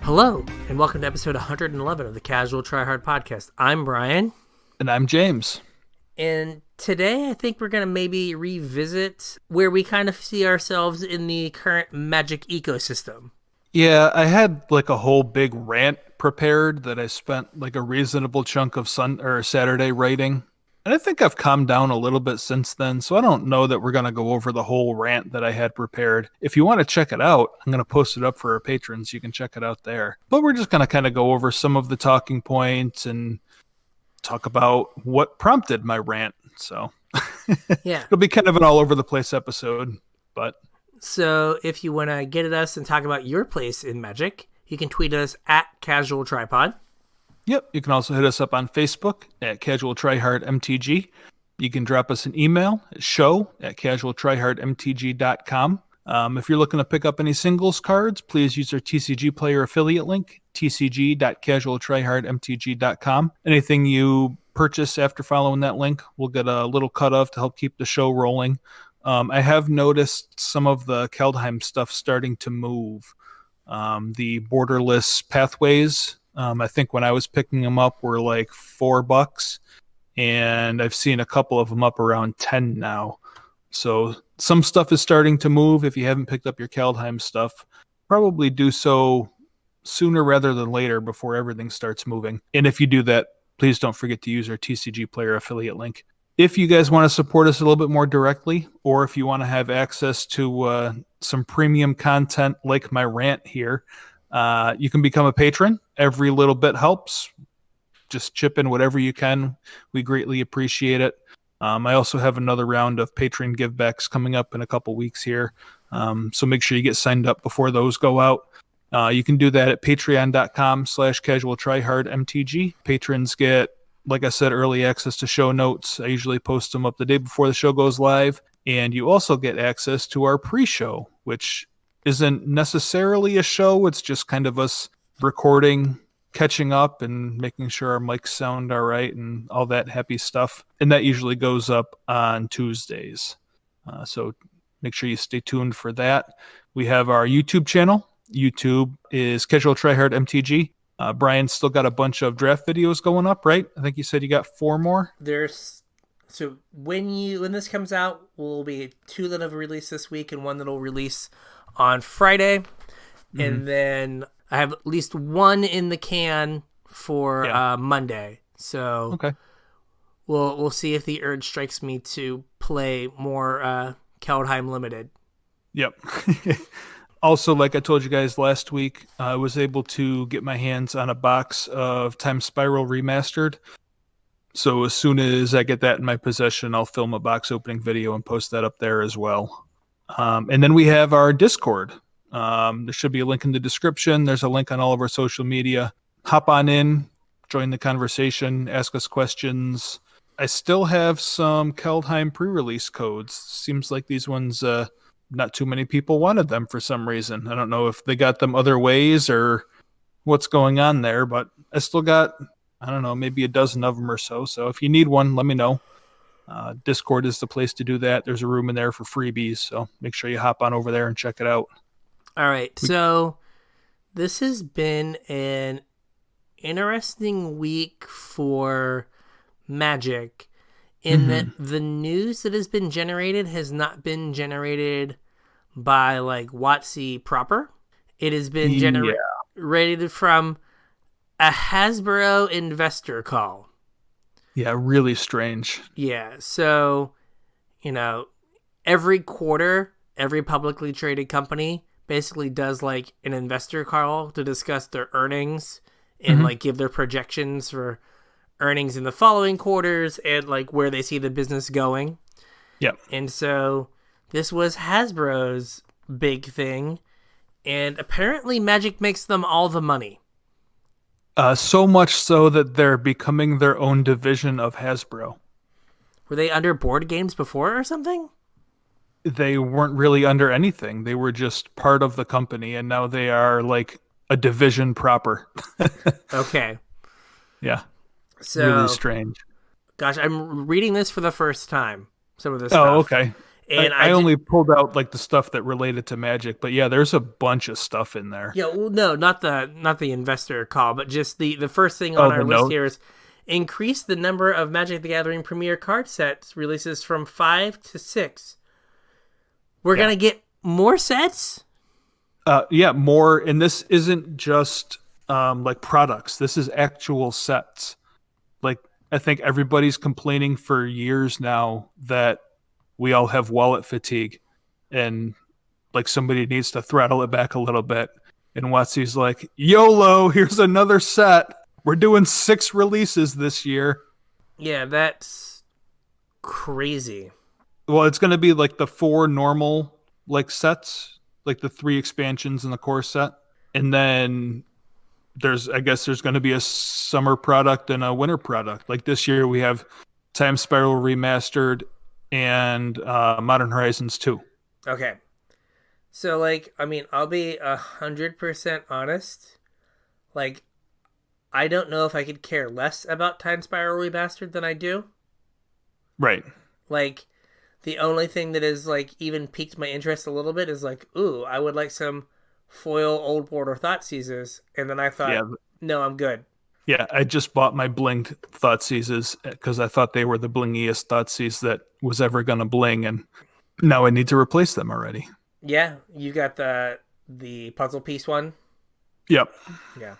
Hello, and welcome to episode 111 of the Casual Try Hard podcast. I'm Brian. And I'm James. And today I think we're going to maybe revisit where we kind of see ourselves in the current Magic ecosystem. Yeah, I had like a whole big rant prepared that I spent like a reasonable chunk of Saturday writing. And I think I've calmed down a little bit since then, so I don't know that we're going to go over the whole rant that I had prepared. If you want to check it out, I'm going to post it up for our patrons. You can check it out there. But we're just going to kind of go over some of the talking points and talk about what prompted my rant. So Yeah. It'll be kind of an all over the place episode. But so if you want to get at us and talk about your place in Magic, you can tweet us at CasualTryPod. Yep, you can also hit us up on Facebook at CasualTryHardMTG. You can drop us an email at show@CasualTryHardMTG.com. If you're looking to pick up any singles cards, please use our TCG Player affiliate link, tcg.casualtryhardmtg.com. Anything you purchase after following that link, we'll get a little cut of to help keep the show rolling. I have noticed some of the Kaldheim stuff starting to move. The borderless pathways, I think when I was picking them up were like $4, and I've seen a couple of them up around 10 now. So some stuff is starting to move. If you haven't picked up your Kaldheim stuff, probably do so sooner rather than later before everything starts moving. And if you do that, please don't forget to use our TCG Player affiliate link. If you guys want to support us a little bit more directly, or if you want to have access to some premium content like my rant here, you can become a patron. Every little bit helps. Just chip in whatever you can. We greatly appreciate it. I also have another round of patron givebacks coming up in a couple weeks here. So make sure you get signed up before those go out. You can do that at patreon.com/CasualTryHardMTG. Patrons get, like I said, early access to show notes. I usually post them up the day before the show goes live. And you also get access to our pre-show, which isn't necessarily a show. It's just kind of us recording, catching up, and making sure our mics sound all right and all that happy stuff. And that usually goes up on Tuesdays. So make sure you stay tuned for that. We have our YouTube channel. YouTube is CasualTryHardMTG. Brian's still got a bunch of draft videos going up, right? I think you said you got 4 more. So when this comes out, will be 2 that have released this week and 1 that'll release on Friday. Mm-hmm. And then I have at least 1 in the can for Monday. So okay, we'll see if the urge strikes me to play more Kaldheim Limited. Yep. Also, like I told you guys last week, I was able to get my hands on a box of Time Spiral Remastered. So as soon as I get that in my possession, I'll film a box opening video and post that up there as well. And then we have our Discord. There should be a link in the description. There's a link on all of our social media. Hop on in, join the conversation, ask us questions. I still have some Kaldheim pre-release codes. Seems like these ones... not too many people wanted them for some reason. I don't know if they got them other ways or what's going on there, but I still got, I don't know, maybe a dozen of them or so. So if you need one, let me know. Discord is the place to do that. There's a room in there for freebies, so make sure you hop on over there and check it out. All right, so this has been an interesting week for Magic in that the news that has been generated has not been generated by like WotC proper. It has been generated from a Hasbro investor call. Yeah, really strange. Yeah, so, every quarter, every publicly traded company basically does like an investor call to discuss their earnings and like give their projections for earnings in the following quarters and like where they see the business going. Yep. And so this was Hasbro's big thing, and apparently Magic makes them all the money. So much so that they're becoming their own division of Hasbro. Were they under board games before or something? They weren't really under anything. They were just part of the company, and now they are like a division proper. Okay. Yeah. So, really strange. Gosh, I'm reading this for the first time. Some of this stuff. stuff. Oh, okay. And I only pulled out like the stuff that related to Magic, but yeah, there's a bunch of stuff in there. Yeah, well, no, not the investor call, but just the first thing on Oh, our the list note? here is increase the number of Magic the Gathering Premier card sets releases from 5 to 6. We're gonna get more sets. Yeah, more, and this isn't just like products. This is actual sets. Like I think everybody's complaining for years now that we all have wallet fatigue, and like somebody needs to throttle it back a little bit. And Watsy's like, YOLO, here's another set. We're doing 6 releases this year. Yeah, that's crazy. Well, it's going to be like the 4 normal like sets, like the 3 expansions in the core set. And then I guess there's going to be a summer product and a winter product. Like this year we have Time Spiral Remastered and Modern Horizons 2. Okay. So, like, I mean, I'll be 100% honest. Like, I don't know if I could care less about Time Spiral Remastered than I do. Right. Like, the only thing that is, like, even piqued my interest a little bit is, like, ooh, I would like some foil Old Border Thoughtseizes. And then I thought, no, I'm good. Yeah, I just bought my blinged Thoughtseizes because I thought they were the blingiest Thoughtseize that was ever going to bling, and now I need to replace them already. Yeah, you got the puzzle piece one? Yep. Yeah.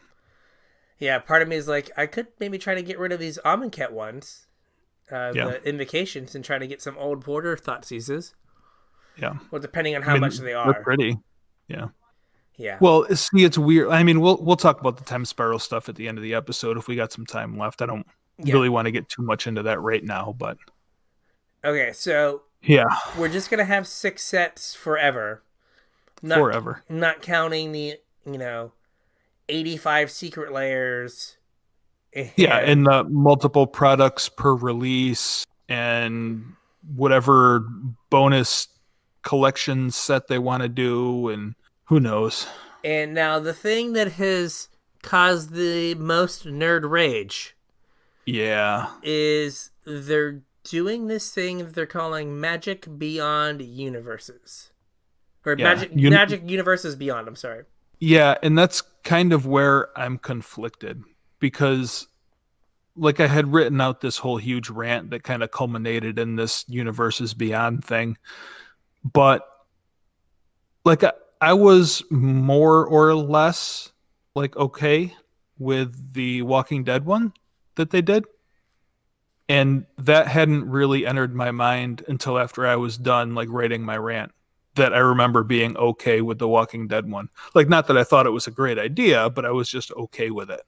Yeah, part of me is like, I could maybe try to get rid of these Amonkhet ones, the Invocations, and try to get some Old Border Thoughtseizes. Yeah. Well, depending on how much they are. They're pretty. Yeah. Yeah. Well, see, it's weird. I mean, we'll talk about the Time Spiral stuff at the end of the episode if we got some time left. I don't really want to get too much into that right now, but... Okay, so... Yeah. We're just going to have 6 sets forever. Forever. Not counting the, 85 secret layers. Yeah, and the multiple products per release and whatever bonus collection set they want to do, and who knows. And now the thing that has caused the most nerd rage is they're doing this thing that they're calling Magic Beyond Universes. Or Magic Universes Beyond, I'm sorry. Yeah, and that's kind of where I'm conflicted. Because, like, I had written out this whole huge rant that kind of culminated in this Universes Beyond thing. But, like, I was more or less, like, okay with the Walking Dead one that they did. And that hadn't really entered my mind until after I was done, like, writing my rant, that I remember being okay with the Walking Dead one. Like, not that I thought it was a great idea, but I was just okay with it.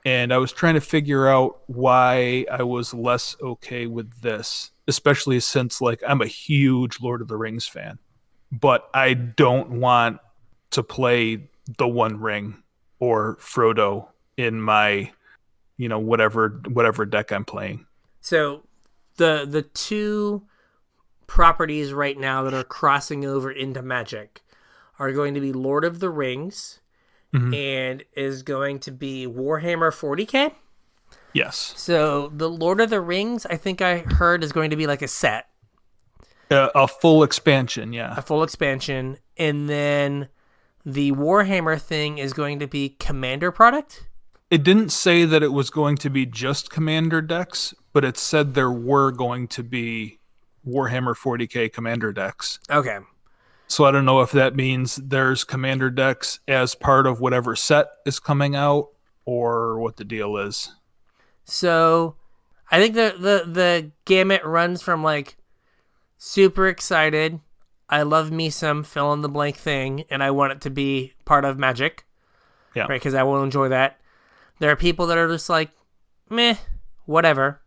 And I was trying to figure out why I was less okay with this, especially since, like, I'm a huge Lord of the Rings fan. But I don't want to play the One Ring or Frodo in my... whatever deck I'm playing. So the 2 properties right now that are crossing over into Magic are going to be Lord of the Rings and is going to be Warhammer 40K. Yes. So the Lord of the Rings, I think I heard, is going to be like a set. A full expansion, yeah. A full expansion. And then the Warhammer thing is going to be Commander product. It didn't say that it was going to be just Commander decks, but it said there were going to be Warhammer 40K Commander decks. Okay. So I don't know if that means there's Commander decks as part of whatever set is coming out, or what the deal is. So I think the gamut runs from, like, super excited, I love me some fill in the blank thing, and I want it to be part of Magic. Yeah. Right, because I will enjoy that. There are people that are just like, meh, whatever.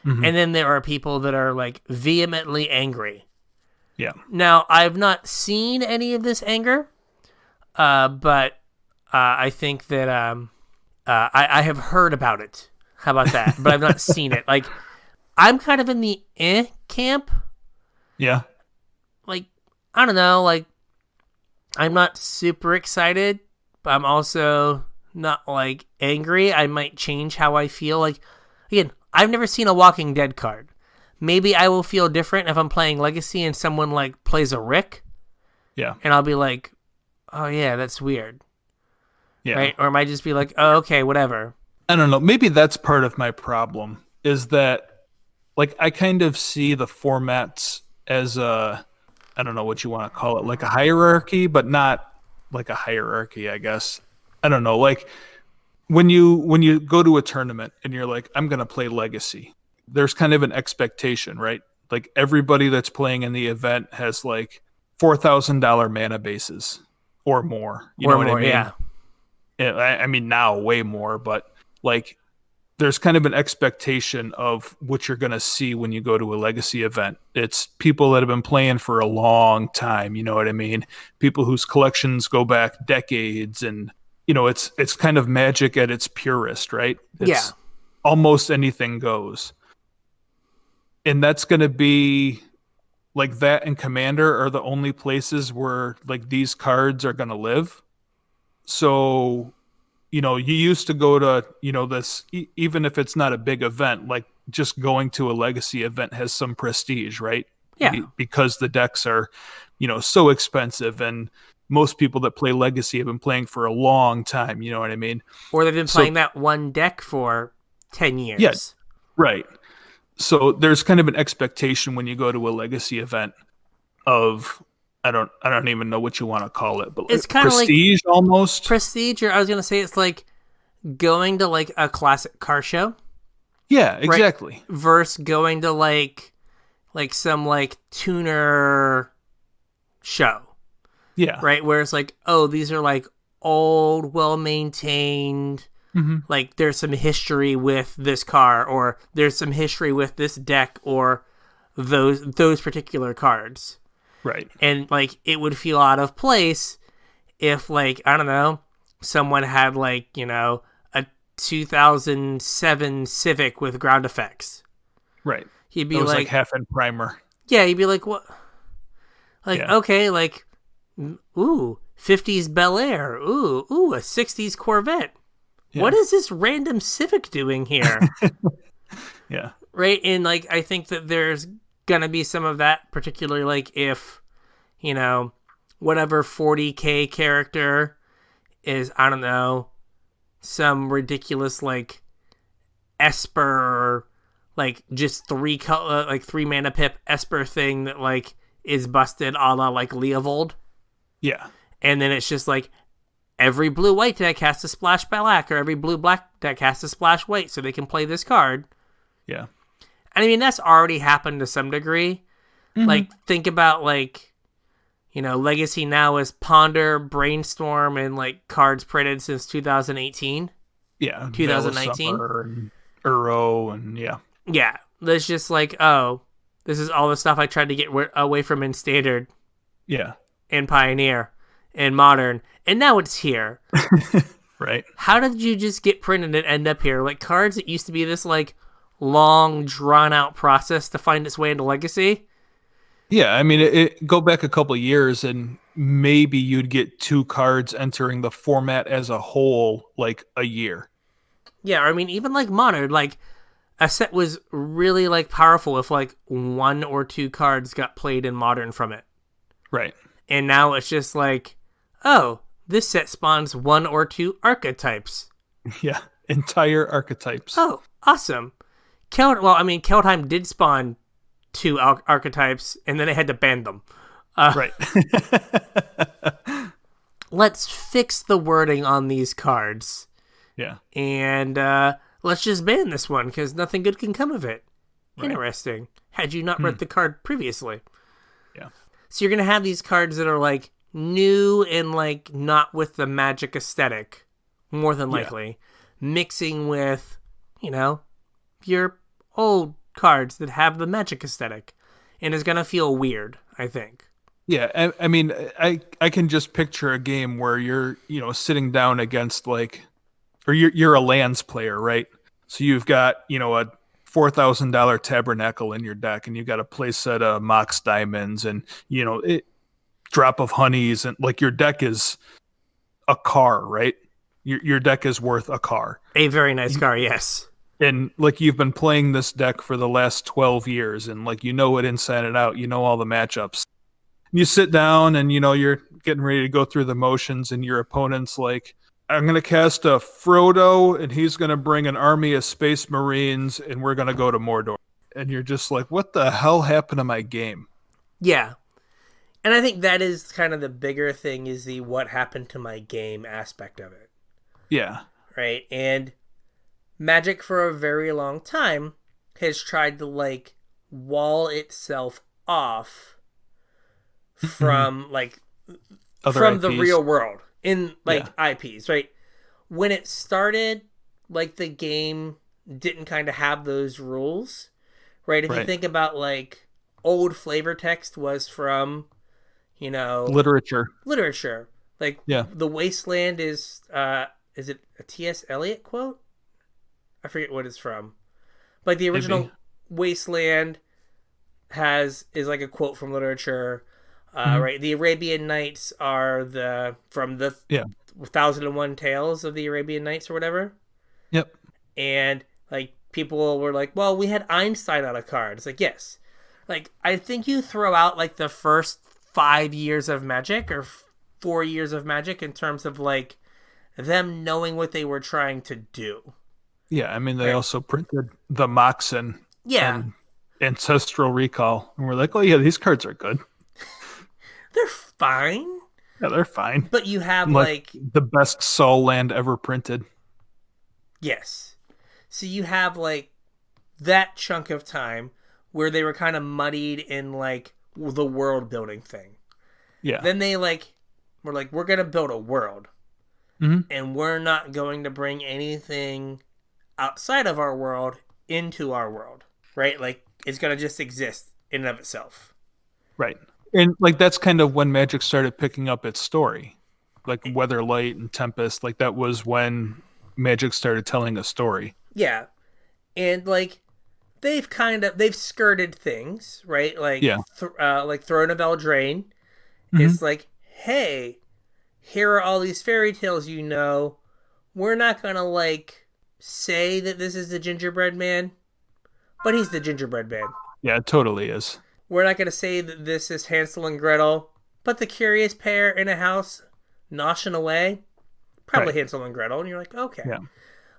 And then there are people that are, like, vehemently angry. Yeah. Now, I've not seen any of this anger, but I think that I have heard about it. How about that? But I've not seen it. Like, I'm kind of in the camp. Yeah. Like, I don't know. Like, I'm not super excited, but I'm also not, like, angry. I might change how I feel. Like, again, I've never seen a Walking Dead card. maybe I will feel different if I'm playing Legacy and someone like plays a Rick. Yeah. And I'll be like, oh yeah, that's weird. Yeah. Right? Or it might just be like, oh, okay, whatever. I don't know. Maybe that's part of my problem is that, like, I kind of see the formats as I don't know what you want to call it, like a hierarchy, but not like a hierarchy, I guess. I don't know. Like when you go to a tournament and you're like, I'm going to play Legacy, there's kind of an expectation, right? Like everybody that's playing in the event has like $4,000 mana bases or more. You know what I mean? Yeah. I mean, now way more, but like there's kind of an expectation of what you're going to see when you go to a Legacy event. It's people that have been playing for a long time. You know what I mean? People whose collections go back decades, and you know, it's kind of Magic at its purest, right? It's almost anything goes. And that's going to be like that, and Commander are the only places where like these cards are going to live. So, you know, you used to go to, you know, this, even if it's not a big event, like just going to a Legacy event has some prestige, right? Yeah. Because the decks are, you know, so expensive, and most people that play Legacy have been playing for a long time, you know what I mean? Or they've been playing that one deck for 10 years. Yeah, right. So there's kind of an expectation when you go to a Legacy event of, I don't even know what you want to call it, but it's kind of prestige, like almost prestige. Or I was gonna say it's like going to like a classic car show. Yeah, exactly. Right? Versus going to like some like tuner show. Yeah. Right, where it's like, oh, these are like old, well maintained. Mm-hmm. Like there's some history with this car, or there's some history with this deck, or those particular cards. Right. And, like, it would feel out of place if, like, I don't know, someone had, like, you know, a 2007 Civic with ground effects. Right. He'd be like half in primer. Yeah, he'd be like, what? Like, okay, like, ooh, 50s Bel Air. Ooh, a 60s Corvette. Yeah. What is this random Civic doing here? Yeah. Right? And, like, I think that there's gonna be some of that, particularly like if, you know, whatever 40K character is, I don't know, some ridiculous like Esper, like just 3 mana pip Esper thing that like is busted a la like Leovold. Yeah. And then it's just like every blue white deck has to splash black, or every blue black deck has to splash white so they can play this card. Yeah. I mean, that's already happened to some degree. Mm-hmm. Like, think about, like, you know, Legacy now is Ponder, Brainstorm, and, like, cards printed since 2018. Yeah. 2019. And Uro, and yeah. Yeah. That's just like, oh, this is all the stuff I tried to get away from in Standard. Yeah. And Pioneer. And Modern. And now it's here. Right. How did you just get printed and end up here? Like, cards that used to be this, like, long, drawn-out process to find its way into Legacy. Yeah, I mean, it go back a couple of years, and maybe you'd get 2 cards entering the format as a whole, like, a year. Yeah, I mean, even, like, Modern, like, a set was really, like, powerful if, like, 1 or 2 cards got played in Modern from it. Right. And now it's just like, oh, this set spawns 1 or 2 archetypes. Yeah, entire archetypes. Oh, awesome. Keldheim did spawn 2 archetypes, and then they had to ban them. Right. Let's fix the wording on these cards. Yeah. And let's just ban this one, because nothing good can come of it. Right. Interesting. Had you not read the card previously. Yeah. So you're going to have these cards that are, like, new and, like, not with the Magic aesthetic, more than likely, mixing with, you know, your old cards that have the Magic aesthetic, and it's gonna feel weird, I think. Yeah, I mean, I can just picture a game where you're, you know, sitting down against like, or you're a lands player, right? So you've got, you know, a $4,000 Tabernacle in your deck, and you've got a play set of Mox Diamonds, and you know, Drop of Honeys, and like your deck is a car, right? Your deck is worth a car. A very nice car, yes. And like you've been playing this deck for the last 12 years and like you know it inside and out, you know all the matchups. You sit down and you're getting ready to go through the motions and your opponent's like, I'm going to cast a Frodo and he's going to bring an army of Space Marines and we're going to go to Mordor. And you're just like, what the hell happened to my game? Yeah. And I think that is kind of the bigger thing, is the what happened to my game aspect of it. Yeah. Right? And Magic for a very long time has tried to like wall itself off from like Other from IPs. the real world in like IPs, right? When it started, like the game didn't kind of have those rules, right? If you think about like old flavor text was from, literature. Like the Wasteland is it a T.S. Eliot quote? I forget what it's from. Like the original Wasteland is like a quote from literature. Right, the Arabian Nights are from the 1001 Tales of the Arabian Nights or whatever. Yep. And like people were like, well, we had Einstein on a card. It's like, yes. Like I think you throw out like the first 5 years of Magic or 4 years of Magic in terms of like them knowing what they were trying to do. Yeah, I mean they also printed the Moxen and Ancestral Recall, and we're like, oh yeah, these cards are good. They're fine. Yeah, they're fine. But you have like the best Sol land ever printed. Yes. So you have like that chunk of time where they were kind of muddied in like the world building thing. Yeah. Then they were like, we're going to build a world. Mm-hmm. And we're not going to bring anything outside of our world into our world. Right? Like it's going to just exist in and of itself. Right. And like that's kind of when Magic started picking up its story. Like Weatherlight and Tempest, like that was when Magic started telling a story. Yeah. And like they've skirted things, right? Like like Throne of Eldraine is like, hey, here are all these fairy tales we're not gonna like say that this is the gingerbread man, but he's the gingerbread man. Yeah, it totally is. We're not gonna say that this is Hansel and Gretel, but the curious pair in a house noshing away, probably Hansel and Gretel, and you're like, okay. Yeah.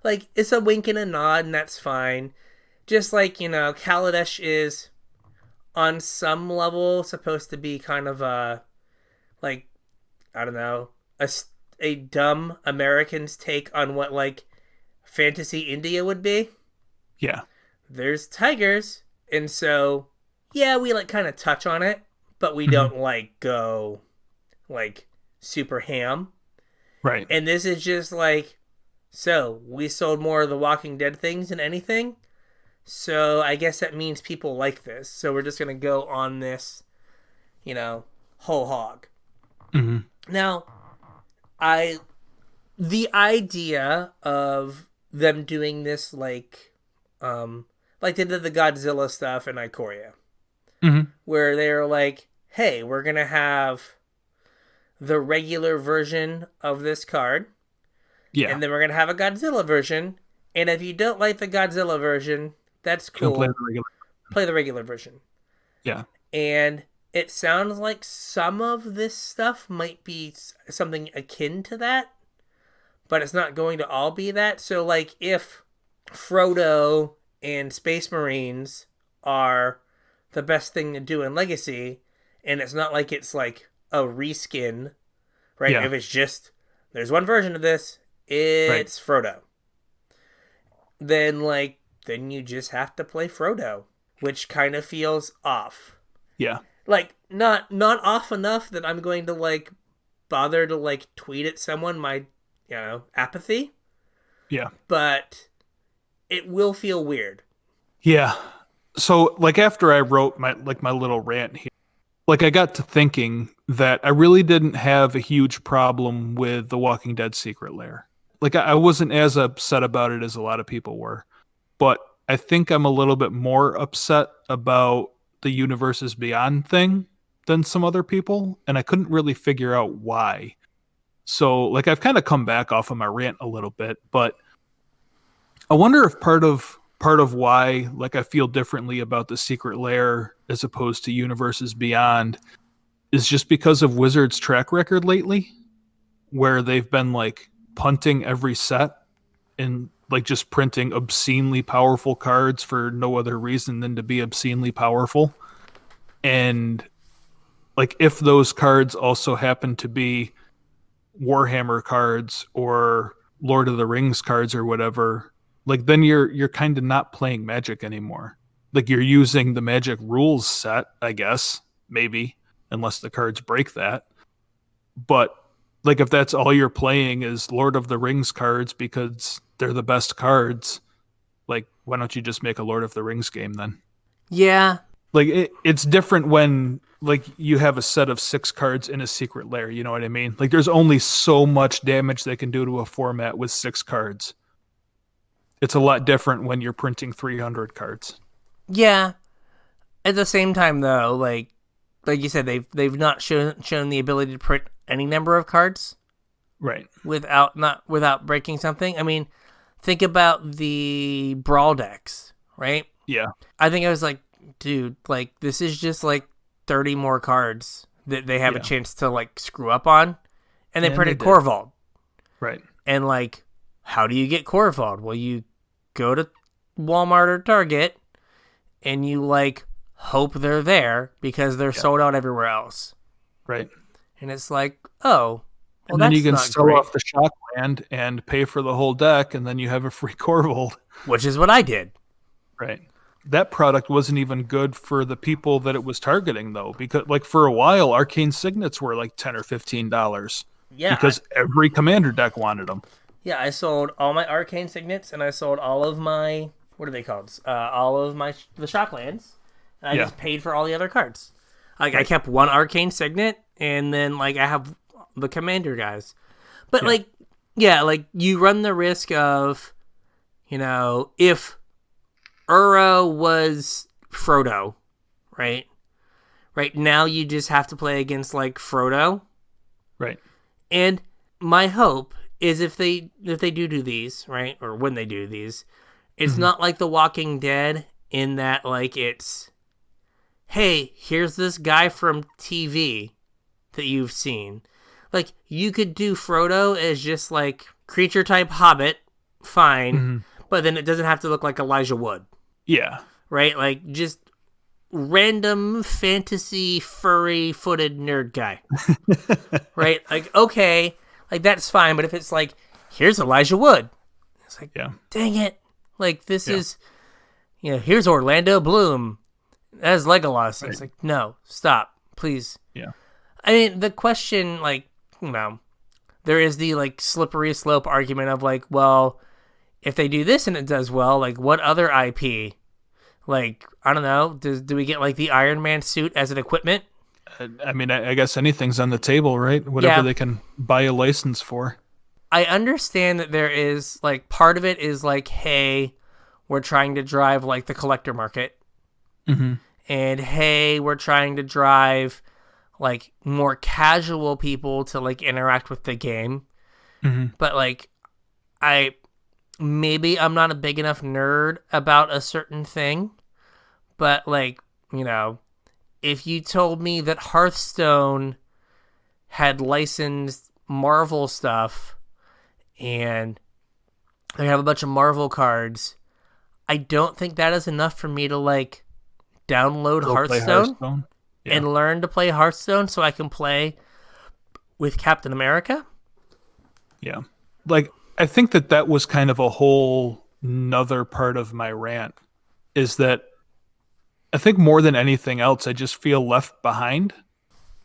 Like, it's a wink and a nod, and that's fine. Just like, Kaladesh is, on some level, supposed to be kind of a, like, I don't know, a dumb American's take on what, like, fantasy India would be. Yeah. There's tigers, and so, yeah, we, like, kind of touch on it, but we don't, like, go, like, super ham. Right. And this is just, like, so, we sold more of the Walking Dead things than anything, so I guess that means people like this, so we're just going to go on this, whole hog. Mm-hmm. Now, the idea of them doing this, like they did the Godzilla stuff in Ikoria, where they're like, hey, we're going to have the regular version of this card, and then we're going to have a Godzilla version, and if you don't like the Godzilla version, that's cool. Play the regular version. Yeah. And it sounds like some of this stuff might be something akin to that, but it's not going to all be that. So, like, if Frodo and Space Marines are the best thing to do in Legacy, and it's not like it's like a reskin, right? Yeah. If it's just, there's one version of this, it's Frodo. Then you just have to play Frodo, which kind of feels off. Yeah. Like, not off enough that I'm going to, like, bother to, like, tweet at someone my, apathy. Yeah. But it will feel weird. Yeah. So, like, after I wrote my little rant here, like, I got to thinking that I really didn't have a huge problem with the Walking Dead Secret Lair. Like, I wasn't as upset about it as a lot of people were. But I think I'm a little bit more upset about the Universes Beyond thing than some other people, and I couldn't really figure out why. So, like, I've kind of come back off of my rant a little bit, but I wonder if part of why like I feel differently about the Secret Lair as opposed to Universes Beyond is just because of Wizards' track record lately, where they've been like punting every set and like just printing obscenely powerful cards for no other reason than to be obscenely powerful. And like if those cards also happen to be Warhammer cards or Lord of the Rings cards or whatever, like then you're kind of not playing Magic anymore. Like you're using the Magic rules set, I guess, maybe, unless the cards break that. But like if that's all you're playing is Lord of the Rings cards because they're the best cards, like why don't you just make a Lord of the Rings game then? Yeah. Like it's different when like you have a set of 6 cards in a Secret Lair, you know what I mean? Like there's only so much damage they can do to a format with 6 cards. It's a lot different when you're printing 300 cards. Yeah. At the same time though, like you said, they've not shown the ability to print any number of cards. Right. Without breaking something. I mean, think about the Brawl decks, right? Yeah. I think I was like, dude, like this is just like 30 more cards that they have a chance to like screw up on. And they printed Corvold. Right. And like, how do you get Corvold? Well, you go to Walmart or Target and you like hope they're there because they're sold out everywhere else. Right. And it's like, oh, well, and then that's you can not sell great. off the Shockland and pay for the whole deck, and then you have a free Corvold. Which is what I did. Right. That product wasn't even good for the people that it was targeting, though, because like for a while, Arcane Signets were like $10 or $15. Yeah. Because every Commander deck wanted them. Yeah, I sold all my Arcane Signets, and I sold all of my, what are they called? All of the Shocklands. And I just paid for all the other cards. Like, I kept one Arcane Signet, and then, like, I have the Commander guys. But, like, you run the risk of, you know, if Uro was Frodo, right? Right now, you just have to play against, like, Frodo. Right. And my hope is if they do these, right, or when they do these, it's not like The Walking Dead in that, like, it's, hey, here's this guy from TV that you've seen. Like, you could do Frodo as just, like, creature-type hobbit, fine, but then it doesn't have to look like Elijah Wood. Yeah. Right? Like, just random fantasy furry-footed nerd guy. Right? Like, okay, like, that's fine, but if it's like, here's Elijah Wood, it's like, dang it. Like, this is, you know, here's Orlando Bloom as Legolas. Right. It's like, no, stop, please. Yeah. I mean, the question, like, you know, there is the, like, slippery slope argument of, like, well, if they do this and it does well, like, what other IP? Like, I don't know, do we get, like, the Iron Man suit as an equipment? I mean, I guess anything's on the table, right? Whatever they can buy a license for. I understand that there is, like, part of it is, like, hey, we're trying to drive, like, the collector market. And, hey, we're trying to drive, like, more casual people to, like, interact with the game. But, like, maybe I'm not a big enough nerd about a certain thing. But, like, you know, if you told me that Hearthstone had licensed Marvel stuff and they have a bunch of Marvel cards, I don't think that is enough for me to, like, download Hearthstone and learn to play Hearthstone so I can play with Captain America. Yeah. Like, I think that was kind of a whole nother part of my rant, is that I think more than anything else, I just feel left behind.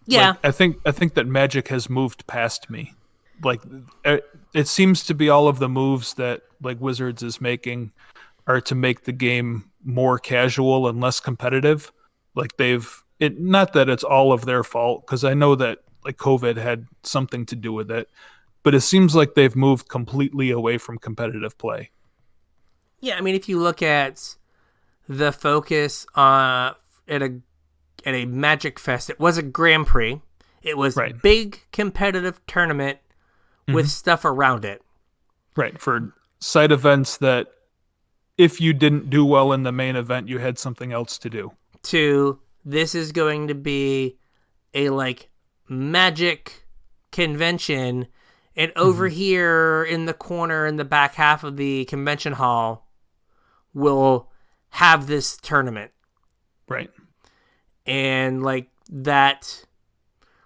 Yeah. Like, I think that Magic has moved past me. Like, it seems to be all of the moves that, like, Wizards is making are to make the game more casual and less competitive. Like, not that it's all of their fault, because I know that, like, COVID had something to do with it, but it seems like they've moved completely away from competitive play. Yeah, I mean, if you look at the focus at a Magic Fest, it was a Grand Prix. It was a big competitive tournament with stuff around it. Right, for side events that if you didn't do well in the main event, you had something else to do. To this is going to be a like Magic convention, and over here in the corner in the back half of the convention hall will have this tournament. Right. And that's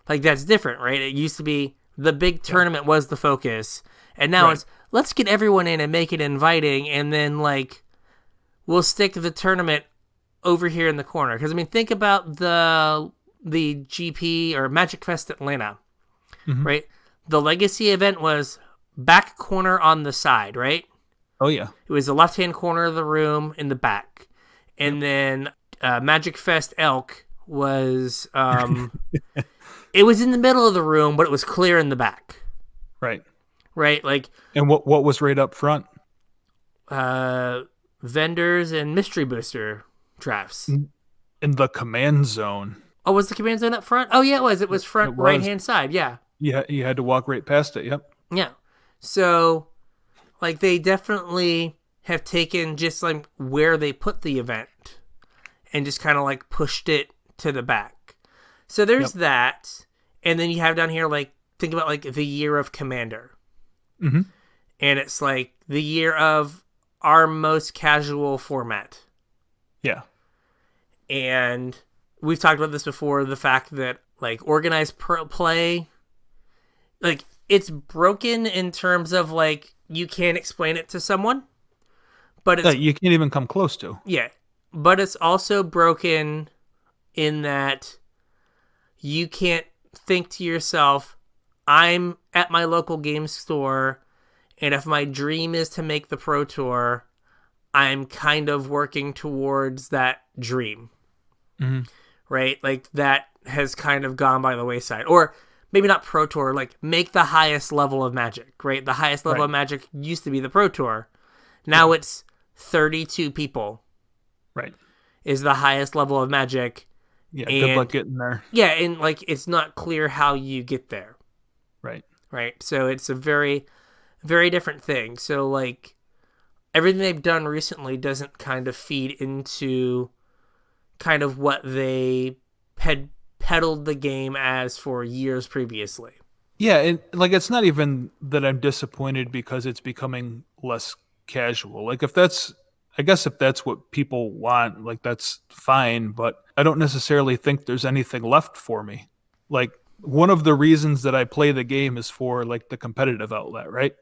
different, right? It used to be the big tournament was the focus, and now it's let's get everyone in and make it inviting, and then we'll stick the tournament over here in the corner. Because I mean, think about the GP or Magic Fest Atlanta, right? The Legacy event was back corner on the side, right? Oh yeah, it was the left-hand corner of the room in the back, and then Magic Fest Elk was it was in the middle of the room, but it was clear in the back. Right. And what was right up front? Vendors and mystery booster drafts. In the command zone. Oh, was the command zone up front? Oh, yeah, it was. It was front right-hand side, yeah. Yeah, you had to walk right past it, yep. Yeah. So, they definitely have taken just, where they put the event and just kind of, pushed it to the back. So there's that. And then you have down here, think about, the year of Commander. Mm-hmm. And it's, the year of our most casual format. Yeah. And we've talked about this before, the fact that, organized play, it's broken in terms of, you can't explain it to someone. But it's... you can't even come close to. Yeah. But it's also broken in that you can't think to yourself, I'm at my local game store, and if my dream is to make the Pro Tour, I'm kind of working towards that dream. Mm-hmm. Right? That has kind of gone by the wayside. Or maybe not Pro Tour, make the highest level of Magic, right? The highest level of Magic used to be the Pro Tour. Now it's 32 people. Right. Is the highest level of Magic. Yeah, good luck getting there. Yeah, and it's not clear how you get there. Right. Right. So it's a very, very different thing. So everything they've done recently doesn't kind of feed into kind of what they had peddled the game as for years previously. Yeah, and it's not even that I'm disappointed because it's becoming less casual. If that's what people want, that's fine, but I don't necessarily think there's anything left for me. One of the reasons that I play the game is for the competitive outlet, right?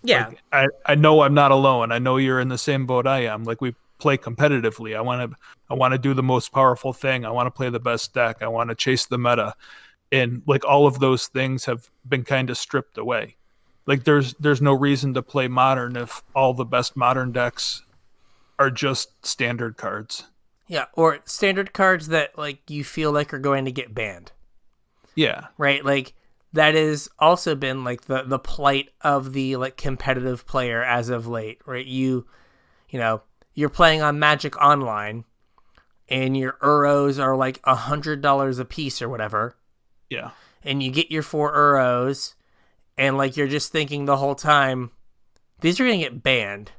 Yeah. I know I'm not alone. I know you're in the same boat I am. We play competitively. I want to do the most powerful thing. I want to play the best deck. I want to chase the meta. And all of those things have been kind of stripped away. There's no reason to play Modern if all the best Modern decks are just standard cards. Yeah, or standard cards that you feel are going to get banned. Yeah. Right? That has also been the plight of the competitive player as of late, right? You're playing on Magic Online and your Euros are $100 a piece or whatever. Yeah. And you get your 4 Euros and you're just thinking the whole time, these are going to get banned.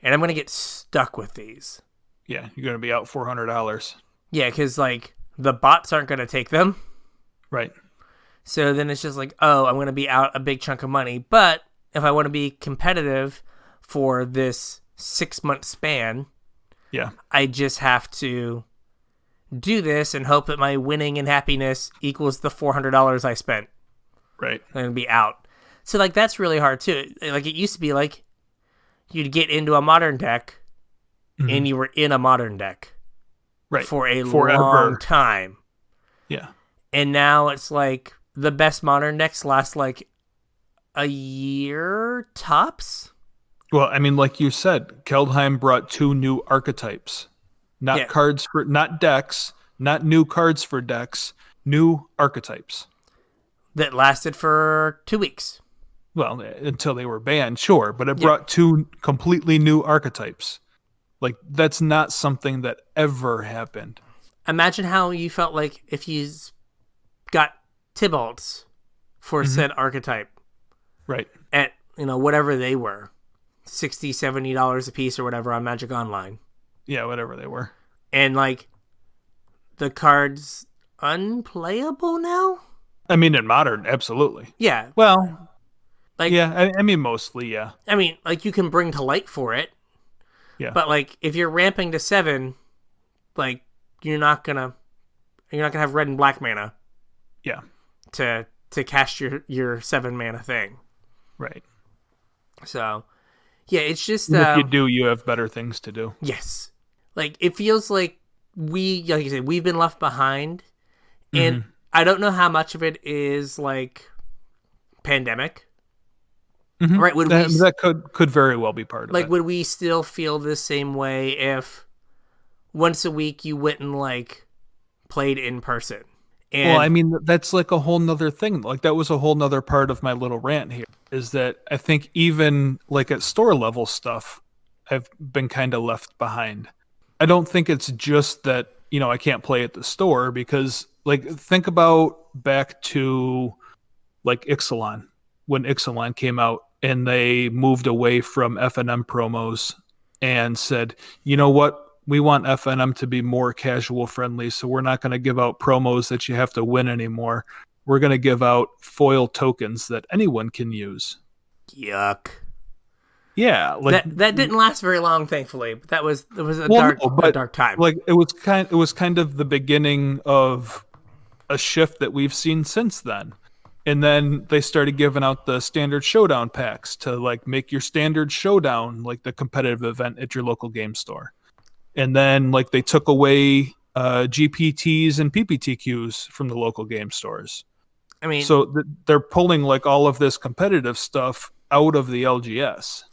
And I'm going to get stuck with these. Yeah, you're going to be out $400. Yeah, because, the bots aren't going to take them. Right. So then it's just oh, I'm going to be out a big chunk of money. But if I want to be competitive for this 6-month span, yeah, I just have to do this and hope that my winning and happiness equals the $400 I spent. Right. I'm going to be out. So, that's really hard, too. It used to be, you'd get into a Modern deck, and you were in a Modern deck for a long time. Yeah. And now it's the best Modern decks last a year tops. Well, I mean, like you said, Keldheim brought 2 new archetypes. Cards for, not decks, not new cards for decks, new archetypes. That lasted for 2 weeks. Well, until they were banned, sure, but it brought 2 completely new archetypes. That's not something that ever happened. Imagine how you felt if you got Tybalts for said archetype. Right. At, whatever they were. $60, $70 a piece or whatever on Magic Online. Yeah, whatever they were. And like the cards unplayable now? I mean, in Modern, absolutely. Yeah. Well, like yeah, I mean, mostly, yeah. I mean, like you can bring to light for it. Yeah. But like if you're ramping to 7, like you're not gonna have red and black mana. Yeah. To cast your 7 mana thing. Right. So yeah, it's just if you do, you have better things to do. Yes. Like it feels like like you said, we've been left behind. And I don't know how much of it is like pandemic. Right? That could very well be part of it. Like, would we still feel the same way if once a week you went and like played in person? And well, I mean, that's like a whole nother thing. Like that was a whole nother part of my little rant here, is that I think even like at store level stuff, I've been kind of left behind. I don't think it's just that, I can't play at the store, because like think about back to like Ixalan, when Ixalan came out and they moved away from FNM promos and said, you know what? We want FNM to be more casual friendly, so we're not going to give out promos that you have to win anymore. We're going to give out foil tokens that anyone can use. Yuck. Yeah, like that didn't last very long, thankfully. But it was a dark time. Like it was kind of the beginning of a shift that we've seen since then. And then they started giving out the standard showdown packs to like make your standard showdown like the competitive event at your local game store. And then like they took away GPTs and PPTQs from the local game stores. I mean, so they're pulling like all of this competitive stuff out of the LGS.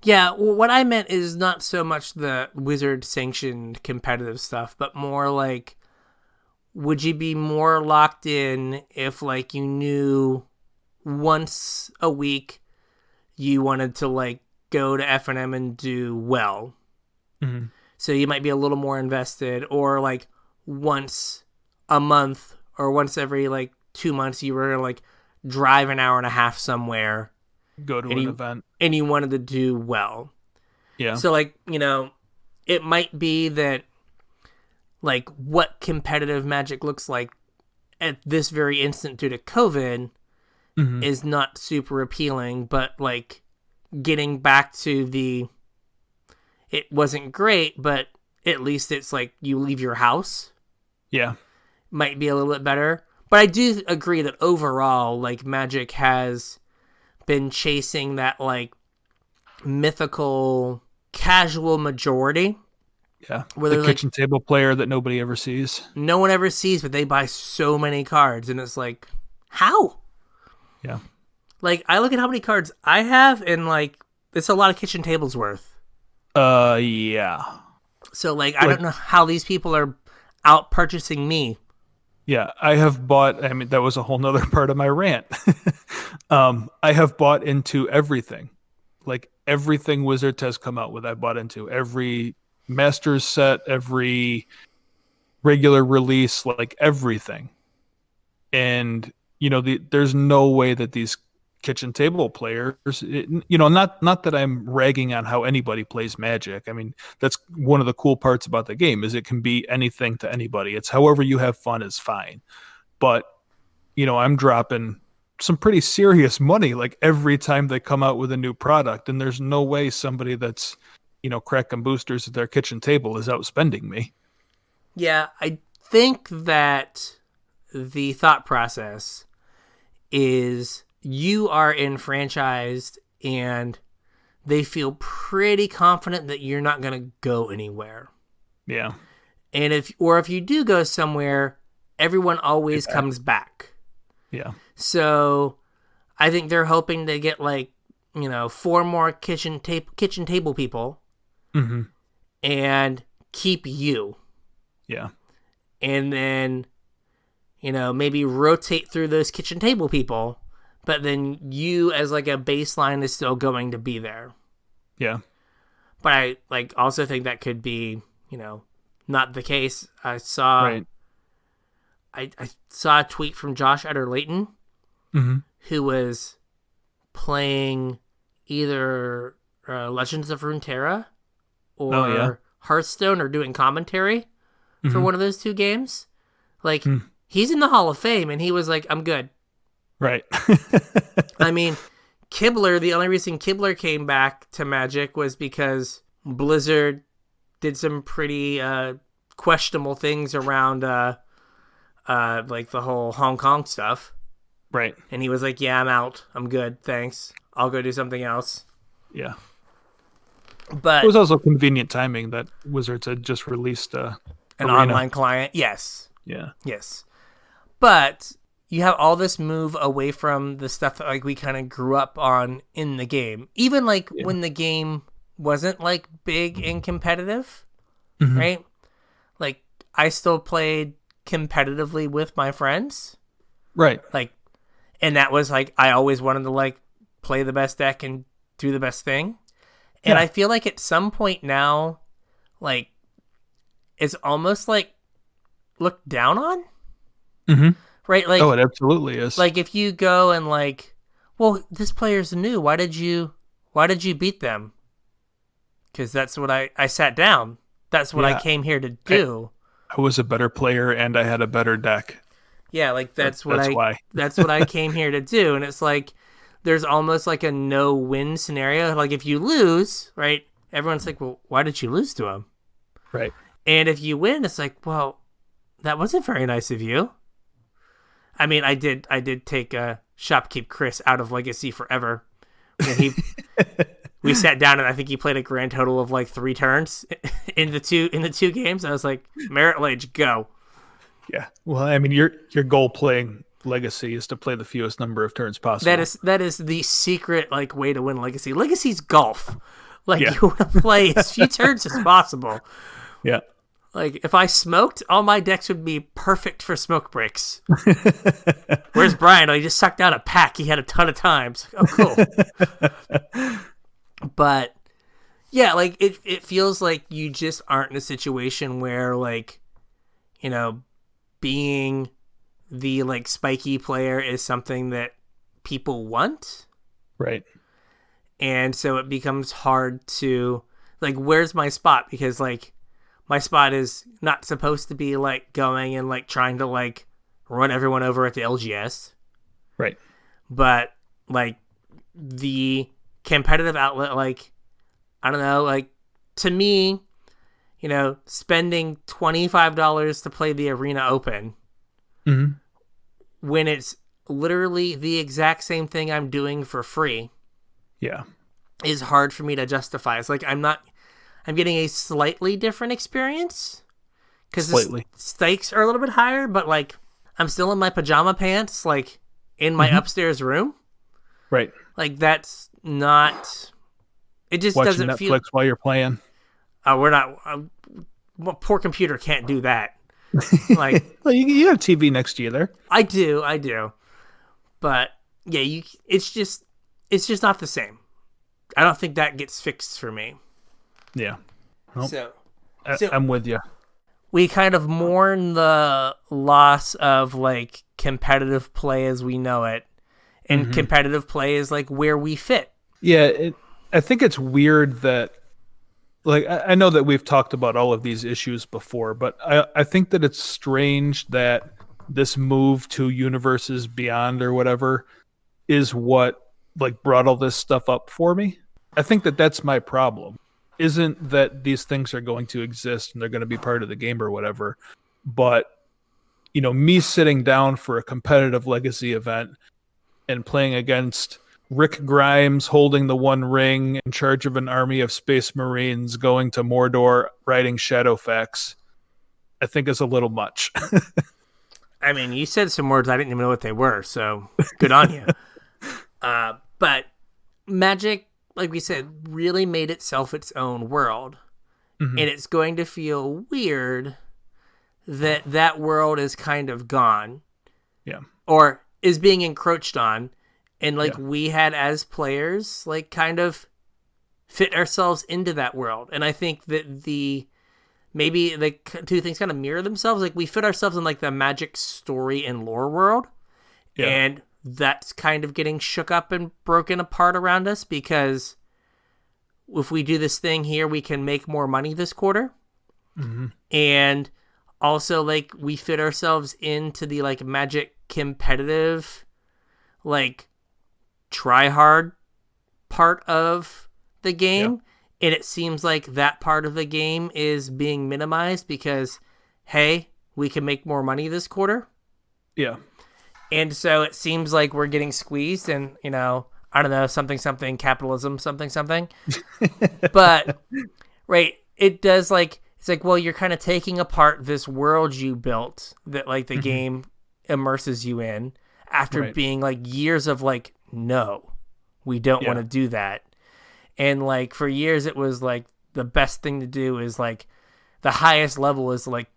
Yeah, well, what I meant is not so much the Wizard sanctioned competitive stuff, but more like, would you be more locked in if like you knew once a week you wanted to like go to FNM and do well? Mm-hmm. So you might be a little more invested, or like once a month or once every like 2 months you were gonna like drive an hour and a half somewhere, go to an event, and you wanted to do well. Yeah. So like, it might be that like what competitive Magic looks like at this very instant due to COVID is not super appealing, but like getting back to it wasn't great, but at least it's like you leave your house. Yeah. Might be a little bit better. But I do agree that overall, like, Magic has been chasing that, like, mythical casual majority. Yeah. The kitchen table player that nobody ever sees. No one ever sees, but they buy so many cards. And it's like, how? Yeah. Like, I look at how many cards I have, and, like, it's a lot of kitchen tables worth. Yeah. So, like, I don't know how these people are out purchasing me. Yeah, I have bought, I mean, that was a whole nother part of my rant. I have bought into everything. Like, everything Wizards has come out with, I bought into. Every Masters set, every regular release, like, everything. And, there's no way that these kitchen table players, not that I'm ragging on how anybody plays Magic. I mean, that's one of the cool parts about the game, is it can be anything to anybody. It's however you have fun is fine. But, I'm dropping some pretty serious money like every time they come out with a new product, and there's no way somebody that's, cracking boosters at their kitchen table is outspending me. Yeah, I think that the thought process is you are enfranchised and they feel pretty confident that you're not going to go anywhere. Yeah. And if you do go somewhere, everyone always comes back. Yeah. So I think they're hoping to get 4 more kitchen table people and keep you. Yeah. And then, maybe rotate through those kitchen table people. But then you, as like a baseline, is still going to be there. Yeah. But I also think that could be, not the case. I saw I saw a tweet from Josh Utter-Layton, who was playing either Legends of Runeterra or Oh, yeah. Hearthstone are doing commentary for one of those two games. Like, Hmm. he's in the Hall of Fame, and he was like, I'm good. Right. I mean, Kibler, the only reason Kibler came back to Magic was because Blizzard did some pretty questionable things around like the whole Hong Kong stuff. Right. And he was like, yeah, I'm out. I'm good. Thanks. I'll go do something else. Yeah. But It was also convenient timing that Wizards had just released an Arena. online client. Yes. Yeah. Yes. But you have all this move away from the stuff that like we kind of grew up on in the game. Even like when the game wasn't like big and competitive, right? Like I still played competitively with my friends. Right. Like, and that was like, I always wanted to like play the best deck and do the best thing. And I feel like at some point now, like, it's almost like looked down on. Right? Like, Oh, it absolutely is. like if you go and like, well, this player's new. Why did you beat them? Because that's what I sat down. That's what I came here to do. I was a better player and I had a better deck. Yeah, like that's what why. that's what I came here to do. And it's like there's almost like a no-win scenario. Like if you lose, right? Everyone's like, "Well, why did you lose to him?" Right. And if you win, it's like, "Well, that wasn't very nice of you." I mean, I did take Shopkeep Chris out of Legacy forever. When we sat down and I think he played a grand total of like 3 turns in the two games. I was like, Merit Lage, go. Yeah. Well, I mean, your goal playing Legacy is to play the fewest number of turns possible. That is the secret like way to win Legacy. Legacy's golf. Like you want to play as few turns as possible. Yeah. Like if I smoked, all my decks would be perfect for smoke breaks. Where's Brian? Oh, he just sucked out a pack. He had a ton of times. Oh, cool. But yeah, like it feels like you just aren't in a situation where like, you know, being the like spiky player is something that people want. Right. And so it becomes hard to like, where's my spot? Because like my spot is not supposed to be like going and like trying to like run everyone over at the LGS. Right. But like the competitive outlet, like, I don't know, like to me, you know, spending $25 to play the Arena Open when it's literally the exact same thing I'm doing for free. Yeah. Is hard for me to justify. It's like I'm getting a slightly different experience because the stakes are a little bit higher, but like I'm still in my pajama pants, like in my upstairs room. Right. Like that's not. It just Watching doesn't Netflix feel. while you're playing. We're not. Well, poor computer can't do that. Like, well, you have TV next to you there. I do. But yeah, it's just not the same. I don't think that gets fixed for me. Yeah. Nope. So I'm with you. We kind of mourn the loss of like competitive play as we know it, and competitive play is like where we fit. Yeah, I think it's weird that, like, I know that we've talked about all of these issues before, but I think that it's strange that this move to Universes Beyond or whatever is what like brought all this stuff up for me. I think that that's my problem. Isn't that these things are going to exist and they're going to be part of the game or whatever, but you know, me sitting down for a competitive Legacy event and playing against Rick Grimes holding the One Ring in charge of an army of Space Marines going to Mordor riding Shadowfax, I think is a little much. I mean, you said some words I didn't even know what they were, so good on you. But Magic, like we said, really made itself its own world. And it's going to feel weird that world is kind of gone. Yeah. Or is being encroached on. And like we had as players, like kind of fit ourselves into that world. And I think that maybe the two things kind of mirror themselves. Like we fit ourselves in like the Magic story and lore world. Yeah. And that's kind of getting shook up and broken apart around us because if we do this thing here, we can make more money this quarter. Mm-hmm. And also, like, we fit ourselves into the, like, Magic competitive, like, try hard part of the game. Yeah. And it seems like that part of the game is being minimized because, hey, we can make more money this quarter. Yeah. And so it seems like we're getting squeezed and, you know, I don't know, something, capitalism, something. But, right, it does, like, it's like, well, you're kind of taking apart this world you built that, like, the game immerses you in after being, like, years of, like, no, we don't want to do that. And, like, for years it was, like, the best thing to do is, like, the highest level is, like,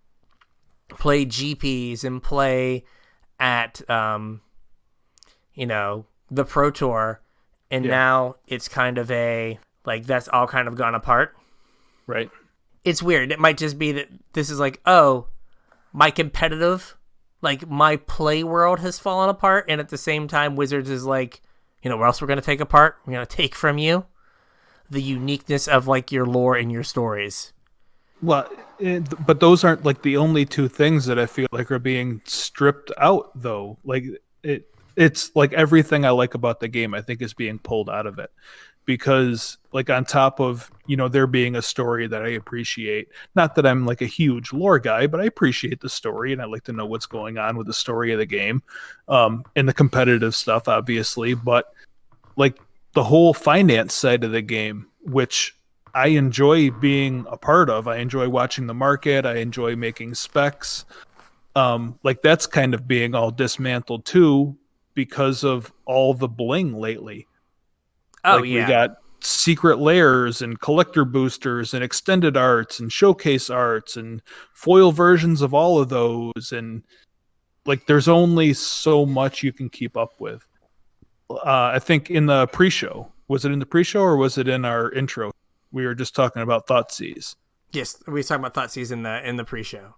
play GPs and play at, you know, the Pro Tour. And now it's kind of a, like, that's all kind of gone apart. Right. It's weird. It might just be that this is like, oh, my competitive, like, my play world has fallen apart. And at the same time, Wizards is like, you know, what else we're going to take apart? We're going to take from you the uniqueness of, like, your lore and your stories. Well, but those aren't, like, the only two things that I feel like are being stripped out, though. Like, it's like everything I like about the game, I think, is being pulled out of it. Because, like, on top of, you know, there being a story that I appreciate, not that I'm, like, a huge lore guy, but I appreciate the story, and I like to know what's going on with the story of the game, and the competitive stuff, obviously, but, like, the whole finance side of the game, which I enjoy being a part of. I enjoy watching the market. I enjoy making specs. Like, that's kind of being all dismantled too because of all the bling lately. Oh, like, we got secret layers and collector boosters and extended arts and showcase arts and foil versions of all of those. And, like, there's only so much you can keep up with. I think in the pre-show, was it in the pre-show or was it in our intro? We were just talking about Thoughtseize. Yes, we were talking about Thoughtseize in the pre-show.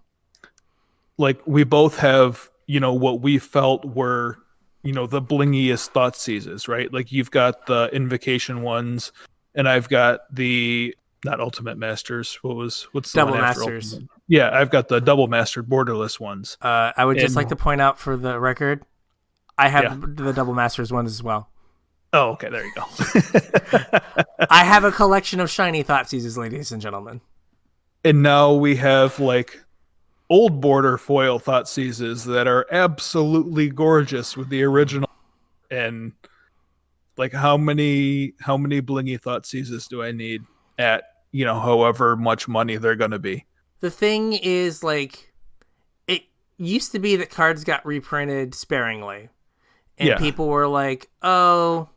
Like, we both have, you know, what we felt were, you know, the blingiest Thoughtseizes, right? Like, you've got the Invocation ones, and I've got the, not Ultimate Masters, what's the Double one after Masters? Ultimate? Yeah, I've got the Double Mastered Borderless ones. I would just like to point out for the record, I have the Double Masters ones as well. Oh, okay, there you go. I have a collection of shiny Thoughtseizes, ladies and gentlemen. And now we have, like, old border foil Thoughtseizes that are absolutely gorgeous with the original. And, like, how many blingy Thoughtseizes do I need at, you know, however much money they're going to be? The thing is, like, it used to be that cards got reprinted sparingly. And people were like, oh,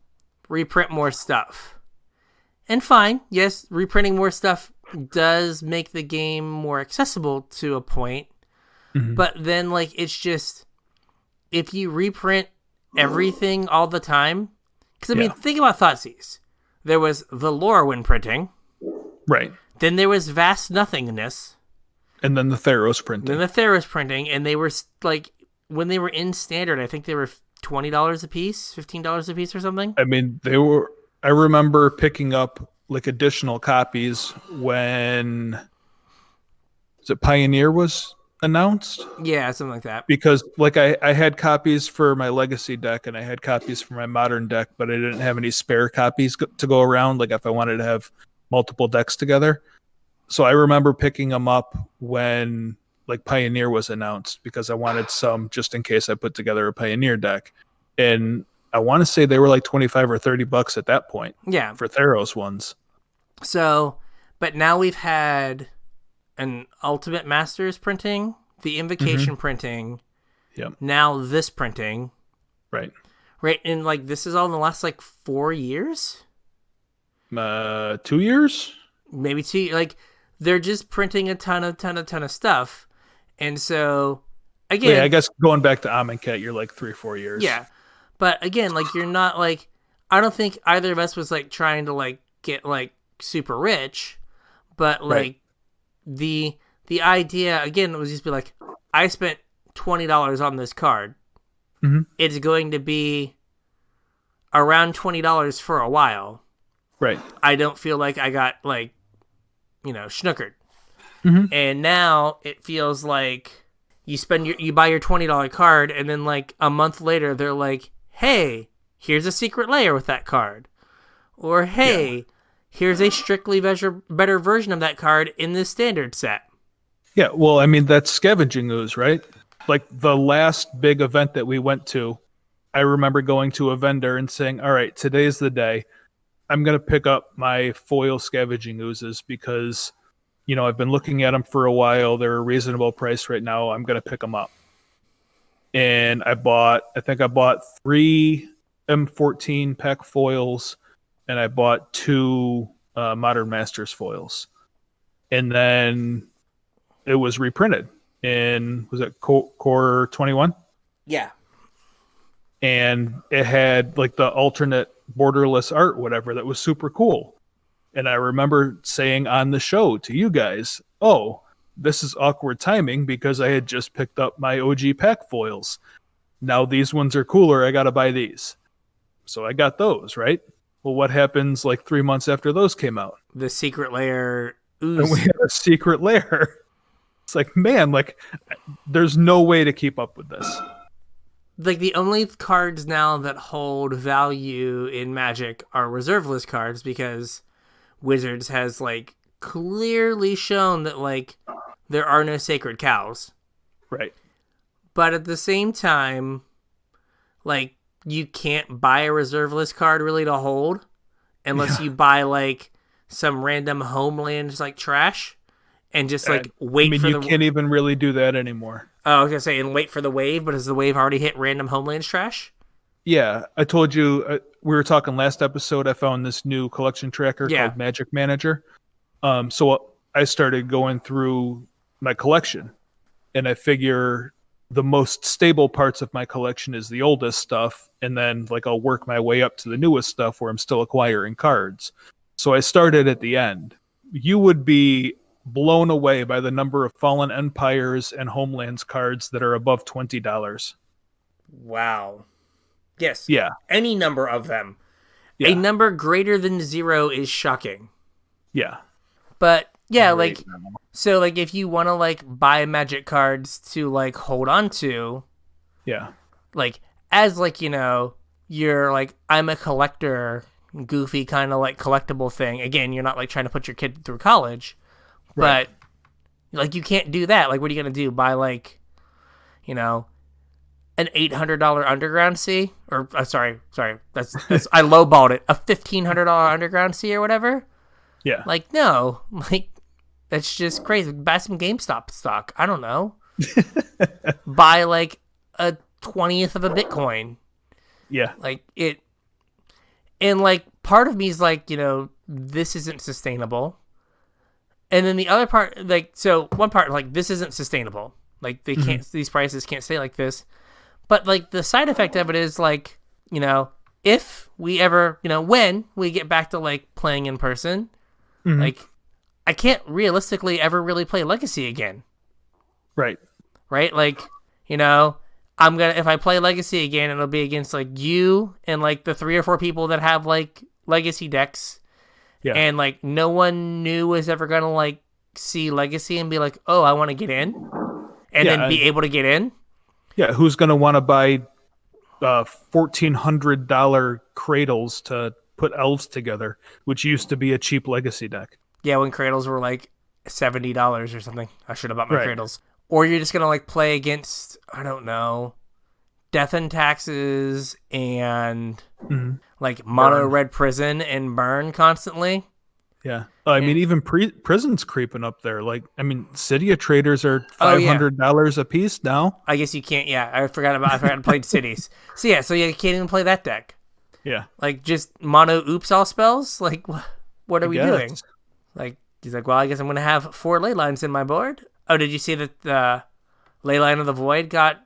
reprint more stuff. And fine, yes, reprinting more stuff does make the game more accessible to a point. Mm-hmm. But then, like, it's just, if you reprint everything all the time, because, I mean, think about Thoughtseize. There was the Lorwyn printing. Right. Then there was Vast Nothingness. And then the Theros printing. And they were, like, when they were in Standard, I think they were $20 a piece, $15 a piece or something. I mean, I remember picking up, like, additional copies when, was it Pioneer was announced? Yeah, something like that. Because, like, I had copies for my Legacy deck and I had copies for my Modern deck, but I didn't have any spare copies to go around, like, if I wanted to have multiple decks together. So I remember picking them up when, like, Pioneer was announced because I wanted some just in case I put together a Pioneer deck. And I want to say they were like $25 or $30 at that point. Yeah. For Theros ones. So, but now we've had an Ultimate Masters printing, the Invocation printing. Yep. Now this printing. Right. Right. And, like, this is all in the last, like, 4 years? 2 years? Maybe 2. Like, they're just printing a ton of stuff. And so, again... Yeah, I guess going back to Amonkhet, you're like 3 or 4 years. Yeah. But, again, like, you're not, like... I don't think either of us was, like, trying to, like, get, like, super rich. But, like, the idea, again, was just be like, I spent $20 on this card. Mm-hmm. It's going to be around $20 for a while. Right. I don't feel like I got like, schnookered. Mm-hmm. And now it feels like you buy your $20 card, and then like a month later they're like, hey, here's a secret layer with that card. Or hey, here's a strictly better version of that card in this standard set. Yeah, well, I mean, that's scavenging ooze, right? Like the last big event that we went to, I remember going to a vendor and saying, all right, today's the day. I'm going to pick up my foil scavenging oozes because, I've been looking at them for a while. They're a reasonable price right now. I'm going to pick them up. And I think I bought 3 M14 pack foils, and I bought 2 Modern Masters foils. And then it was reprinted in, was it Core 21? Yeah. And it had like the alternate borderless art, whatever, that was super cool. And I remember saying on the show to you guys, oh, this is awkward timing because I had just picked up my OG pack foils. Now these ones are cooler. I got to buy these. So I got those, right? Well, what happens like 3 months after those came out? The secret layer ooze. And we had a secret layer. It's like, man, like there's no way to keep up with this. Like the only cards now that hold value in Magic are reserve list cards because Wizards has like clearly shown that like there are no sacred cows. Right. But at the same time, like you can't buy a reserve list card really to hold unless you buy like some random homelands like trash and just like wait for you can't even really do that anymore. Oh, I was gonna say, and wait for the wave, but has the wave already hit random homelands trash? Yeah, I told you, we were talking last episode, I found this new collection tracker called Magic Manager. So I started going through my collection, and I figure the most stable parts of my collection is the oldest stuff, and then like I'll work my way up to the newest stuff where I'm still acquiring cards. So I started at the end. You would be blown away by the number of Fallen Empires and Homelands cards that are above $20. Wow. Yes. Yeah. Any number of them. Yeah. A number greater than 0 is shocking. Yeah. But yeah, like so like if you want to like buy Magic cards to like hold on to, like as like, you're like I'm a collector, goofy kind of like collectible thing. Again, you're not like trying to put your kid through college. Right. But, like, you can't do that. Like, what are you going to do? Buy, like, an $800 Underground Sea? Or, sorry. That's I lowballed it. A $1,500 Underground Sea or whatever? Yeah. Like, no. Like, that's just crazy. Buy some GameStop stock. I don't know. Buy, like, a 20th of a Bitcoin. Yeah. Like, it... And, like, part of me is like, this isn't sustainable. And then the other part, like, so one part, like, this isn't sustainable. Like, they can't, these prices can't stay like this. But, like, the side effect of it is, like, if we ever, when we get back to, like, playing in person, like, I can't realistically ever really play Legacy again. Right. Right? Like, if I play Legacy again, it'll be against, like, you and, like, the 3 or 4 people that have, like, Legacy decks. Yeah. And, like, no one new is ever going to, like, see Legacy and be like, oh, I want to get in. And then be able to get in. Yeah, who's going to want to buy $1,400 cradles to put elves together, which used to be a cheap Legacy deck? Yeah, when cradles were, like, $70 or something. I should have bought my cradles. Or you're just going to, like, play against, I don't know, Death and Taxes and... like mono red prison and burn constantly. Yeah. I mean, even prison's creeping up there. Like, I mean, Cydia traders are $500 a piece now. I guess you can't. Yeah. I forgot to play cities. So you can't even play that deck. Yeah. Like just mono oops all spells. Like what are we doing? Like, he's like, well, I guess I'm going to have 4 ley lines in my board. Oh, did you see that the Leyline of the Void got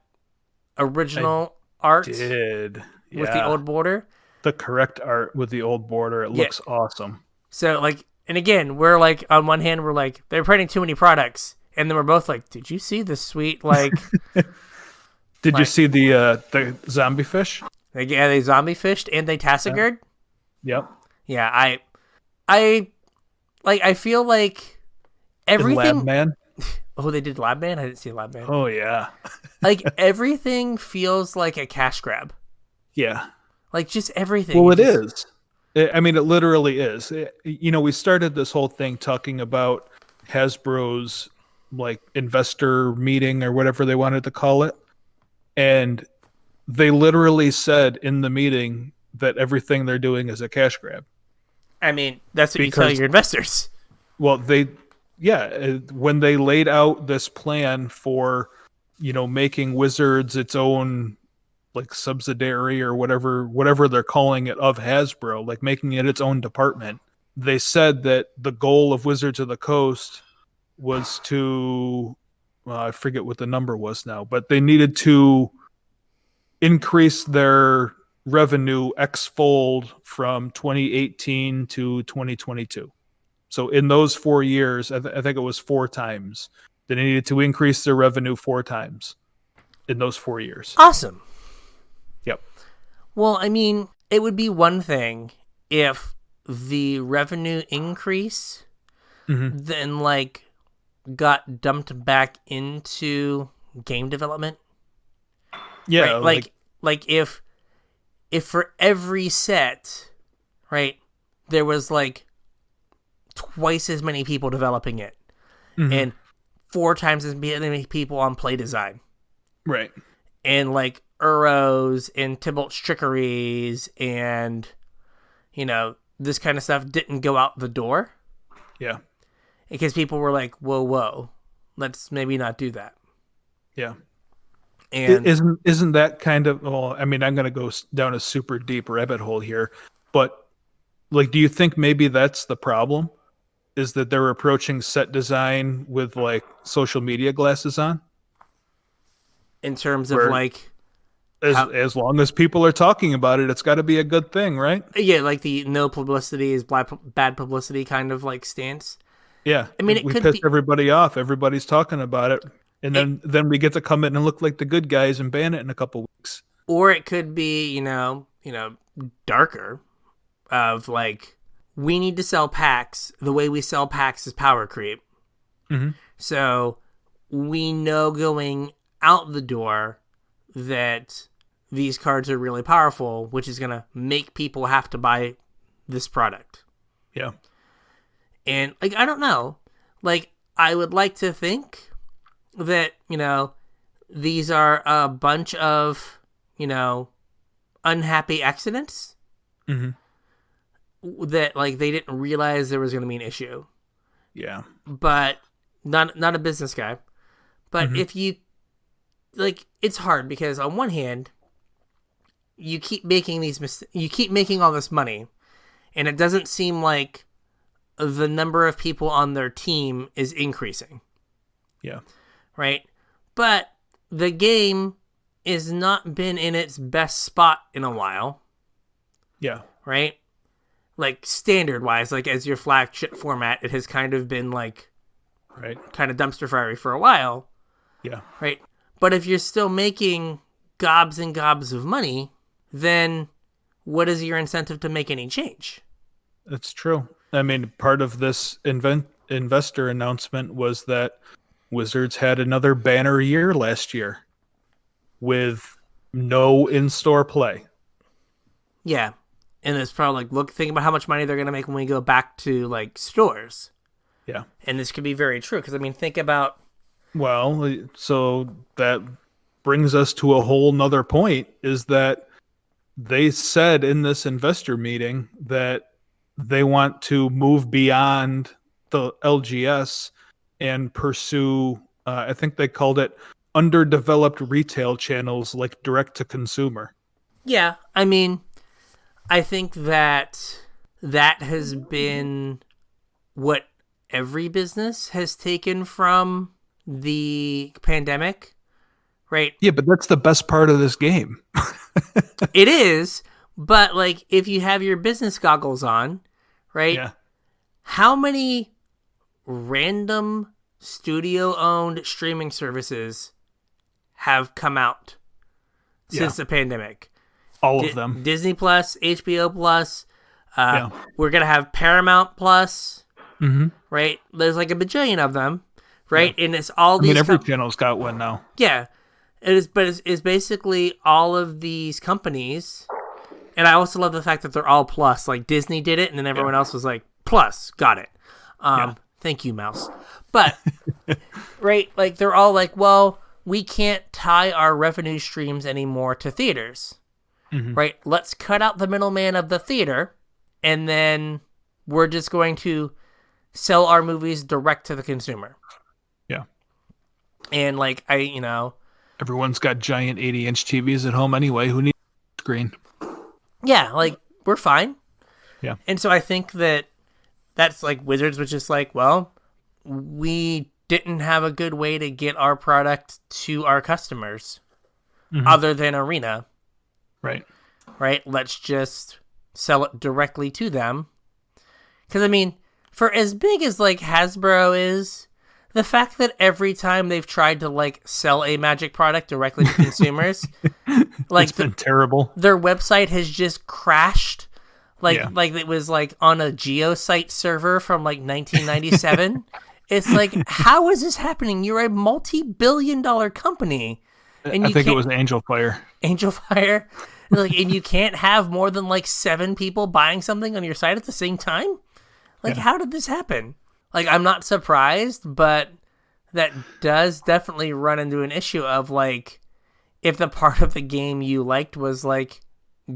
original art? Did. Yeah. With the old border? The correct art with the old border. It looks awesome. So, like, and again, we're like, on one hand, we're like, they're printing too many products. And then we're both like, did you see the sweet, like... Did you see the zombie fish? They zombie fished and they Tassigered? Yep. Yeah, I feel like In everything. Lab Man? Oh, they did Lab Man? I didn't see Lab Man. Oh, yeah. Like, everything feels like a cash grab. Yeah. Like, just everything. Well, it is. I mean, it literally is. We started this whole thing talking about Hasbro's like investor meeting or whatever they wanted to call it. And they literally said in the meeting that everything they're doing is a cash grab. I mean, that's what you tell your investors. Well, when they laid out this plan for, making Wizards its own like subsidiary or whatever they're calling it of Hasbro, like making it its own department, they said that the goal of Wizards of the Coast was to, I forget what the number was now, but they needed to increase their revenue x-fold from 2018 to 2022. So in those 4 years, I think it was 4 times. They needed to increase their revenue 4 times in those 4 years. Awesome. Yep. Well, I mean, it would be one thing if the revenue increase then like got dumped back into game development. Yeah, right? Like if for every set, right, there was like twice as many people developing it and 4 times as many people on play design. Right. And like Uros and Tybalt's Trickeries and, this kind of stuff didn't go out the door. Yeah. Because people were like, whoa, let's maybe not do that. Yeah. And isn't that kind of, well, I mean, I'm going to go down a super deep rabbit hole here, but like, do you think maybe that's the problem? Is that they're approaching set design with like social media glasses on? in terms of like, as long as people are talking about it, it's got to be a good thing, right? Yeah, like the no publicity is bad publicity kind of like stance. Yeah, I mean, we piss everybody off. Everybody's talking about it, and then we get to come in and look like the good guys and ban it in a couple weeks. Or it could be, darker, of like, we need to sell packs. The way we sell packs is power creep. So we know going out the door that these cards are really powerful, which is going to make people have to buy this product. Yeah. And, like, I don't know. Like, I would like to think that, these are a bunch of, unhappy accidents that, like, they didn't realize there was going to be an issue. Yeah. But not a business guy. But if you, like, it's hard because on one hand, you keep making you keep making all this money, and it doesn't seem like the number of people on their team is increasing. Yeah. Right? But the game has not been in its best spot in a while. Yeah. Right? Like, standard-wise, like, as your flagship format, it has kind of been, like, kind of dumpster fiery for a while. Yeah. Right? But if you're still making gobs and gobs of money, then what is your incentive to make any change? That's true. I mean, part of this investor announcement was that Wizards had another banner year last year with no in-store play. Yeah. And it's probably like, think about how much money they're going to make when we go back to, like, stores. Yeah. And this could be very true. Because, I mean, think about... Well, so that brings us to a whole nother point, is that they said in this investor meeting that they want to move beyond the LGS and pursue, I think they called it underdeveloped retail channels, like direct to consumer. Yeah, I mean, I think that has been what every business has taken from the pandemic, right? Yeah, but that's the best part of this game. It is, but like, if you have your business goggles on, right? Yeah. How many random studio-owned streaming services have come out since the pandemic? All of them. Disney Plus, HBO Plus, Yeah. We're gonna have Paramount Plus, Mm-hmm. right? There's like a bajillion of them, right? And it's all these. every channel's got one now. Yeah, it is, but it's basically all of these companies. And I also love the fact that they're all plus. Like Disney did it, and then everyone else was like, plus, got it. Thank you, Mouse. But, right, like they're all like, well, we can't tie our revenue streams anymore to theaters. Mm-hmm. Right? Let's cut out the middleman of the theater, and then we're just going to sell our movies direct to the consumer. Yeah. And like, everyone's got giant 80-inch TVs at home anyway. Who needs a screen? Yeah, like, we're fine. Yeah. And so I think that's like Wizards was just like, well, we didn't have a good way to get our product to our customers other than Arena. Right. Right? Let's just sell it directly to them. Because, I mean, for as big as, like, Hasbro is, the fact that every time they've tried to, like, sell a Magic product directly to consumers, like, it's been terrible. Their website has just crashed. Like it was, like, on a GeoSite server from, like, 1997. It's like, how is this happening? You're a multi-billion-dollar company. And I think it was Angel Fire. Angel Fire? Like, and you can't have more than, like, 7 people buying something on your site at the same time? Like, how did this happen? Like, I'm not surprised, but that does definitely run into an issue of, like, if the part of the game you liked was, like,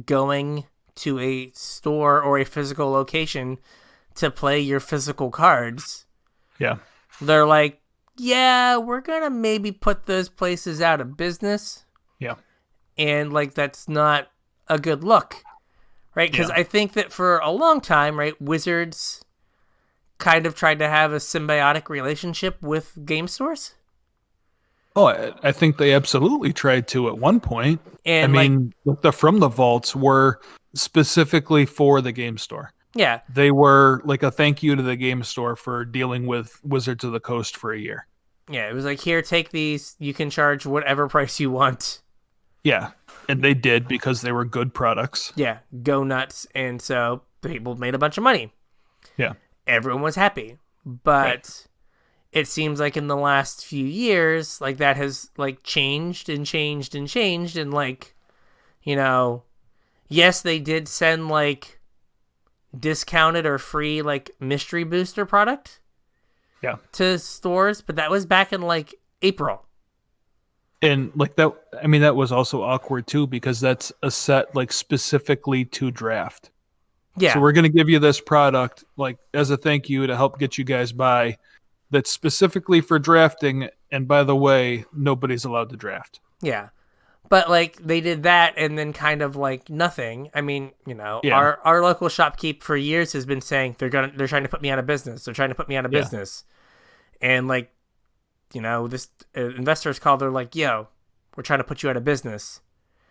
going to a store or a physical location to play your physical cards. Yeah. They're like, yeah, we're going to maybe put those places out of business. Yeah. And, like, that's not a good look, right? Because I think that for a long time, right, Wizards kind of tried to have a symbiotic relationship with game stores. Oh, I think they absolutely tried to at one point. And I mean, the From the Vaults were specifically for the game store. Yeah. They were like a thank you to the game store for dealing with Wizards of the Coast for a year. Yeah, it was like, here, take these. You can charge whatever price you want. Yeah, and they did because they were good products. Yeah, go nuts. And so people made a bunch of money. Yeah. Everyone was happy. But it seems like in the last few years, like, that has, like, changed and changed and changed. And, like, yes, they did send, like, discounted or free, like, mystery booster product to stores, but that was back in, like, April. And, like, that, I mean, that was also awkward too, because that's a set, like, specifically to draft. Yeah. So we're going to give you this product, like, as a thank you to help get you guys by, that's specifically for drafting, and by the way, nobody's allowed to draft. Yeah. But, like, they did that and then kind of, like, nothing. I mean, our local shopkeep for years has been saying they're trying to put me out of business. They're trying to put me out of business. And, like, this investors call, they're like, yo, we're trying to put you out of business.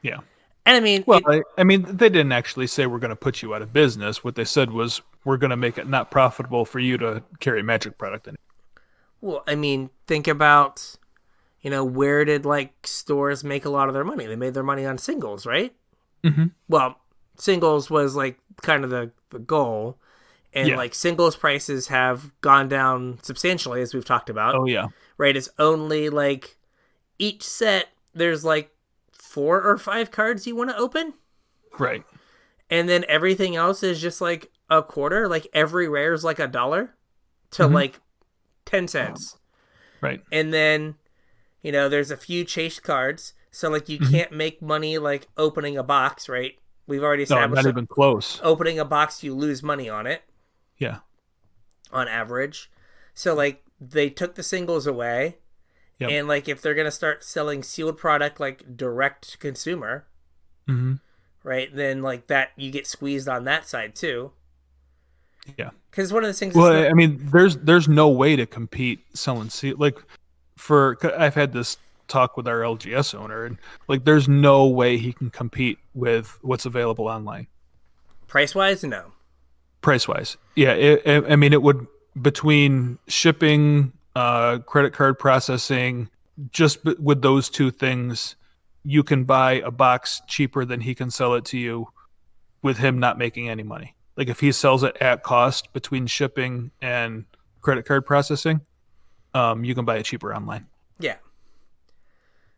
Yeah. And I mean... Well, I mean, they didn't actually say we're going to put you out of business. What they said was we're going to make it not profitable for you to carry Magic product anymore. Well, I mean, think about... where did, like, stores make a lot of their money? They made their money on singles, right? Mm-hmm. Well, singles was, like, kind of the goal. And, like, singles prices have gone down substantially, as we've talked about. Oh, yeah. Right? It's only, like, each set, there's, like, 4 or 5 cards you want to open. Right. And then everything else is just, like, a quarter. Like, every rare is, like, $1 to, like, 10 cents. Right. And then... there's a few chase cards, so, like, you can't make money, like, opening a box, right? We've already established... No, not even close. Opening a box, you lose money on it. Yeah. On average. So, like, they took the singles away, and, like, if they're going to start selling sealed product, like, direct to consumer, right, then, like, that, you get squeezed on that side, too. Yeah. Because one of the things... Well, I mean, there's no way to compete selling sealed... Like... I've had this talk with our LGS owner, and, like, there's no way he can compete with what's available online. Price-wise, no. Price-wise, yeah. I mean, it would, between shipping, credit card processing, just with those two things, you can buy a box cheaper than he can sell it to you with him not making any money. Like if he sells it at cost between shipping and credit card processing, you can buy it cheaper online. Yeah.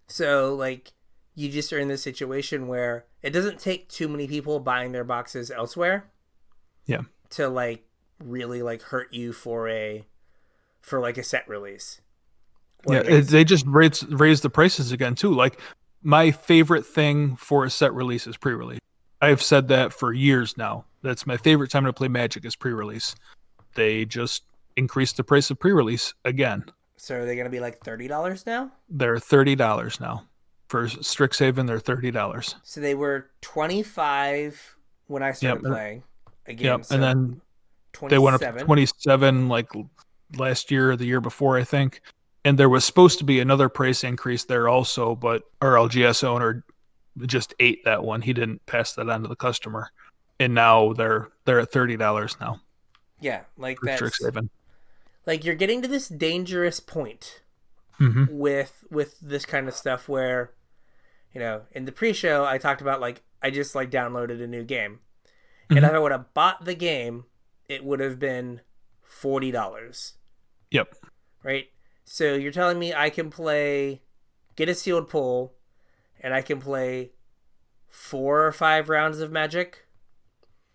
So like you just are in this situation where it doesn't take too many people buying their boxes elsewhere. Yeah. To like really like hurt you for like a set release. They just raised the prices again too. Like my favorite thing for a set release is pre-release. I've said that for years now. That's my favorite time to play Magic is pre-release. They just increased the price of pre-release again. So are they going to be like $30 now? They're $30 now. For Strixhaven, they're $30. So they were $25 when I started playing. Again, yep. So and then 27. They went up to $27 like last year or the year before, I think. And there was supposed to be another price increase there also, but our LGS owner just ate that one. He didn't pass that on to the customer. And now they're at $30 now. Yeah, like that's Strixhaven. Like you're getting to this dangerous point with this kind of stuff where, in the pre-show I talked about like I just like downloaded a new game. And if I would have bought the game, it would have been $40. Yep. Right? So you're telling me I can get a sealed pull, and I can play 4 or 5 rounds of Magic?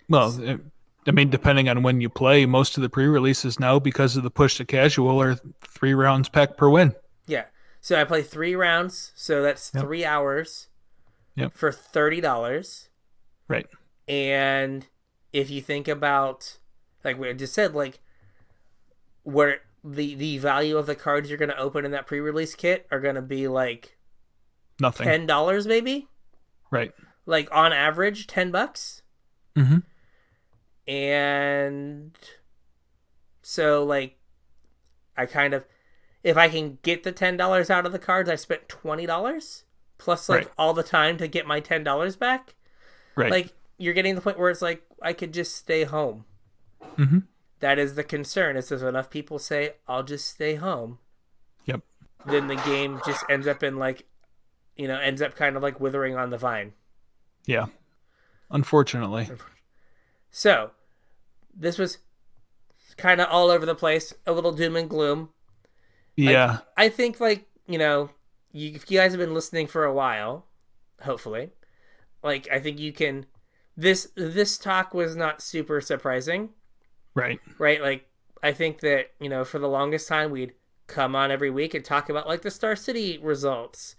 Well, I mean, depending on when you play, most of the pre-releases now, because of the push to casual, are 3 rounds pack per win. Yeah. So I play 3 rounds, so that's 3 hours for $30. Right. And if you think about, like we just said, like where the value of the cards you're going to open in that pre-release kit are going to be like nothing, $10 maybe, right? Like on average, $10. Mm-hmm. And so like I kind of, if I can get the $10 out of the cards, I spent $20 plus like all the time to get my $10 back. Right. Like you're getting to the point where it's like I could just stay home. Mm-hmm. That is the concern. Is if enough people say I'll just stay home. Yep. Then the game just ends up in like, ends up kind of like withering on the vine. Yeah. Unfortunately. So, this was kind of all over the place, a little doom and gloom. Yeah. Like, I think like, if you guys have been listening for a while, hopefully, like I think you can. This talk was not super surprising. Right. Right. Like I think that, for the longest time we'd come on every week and talk about like the Star City results,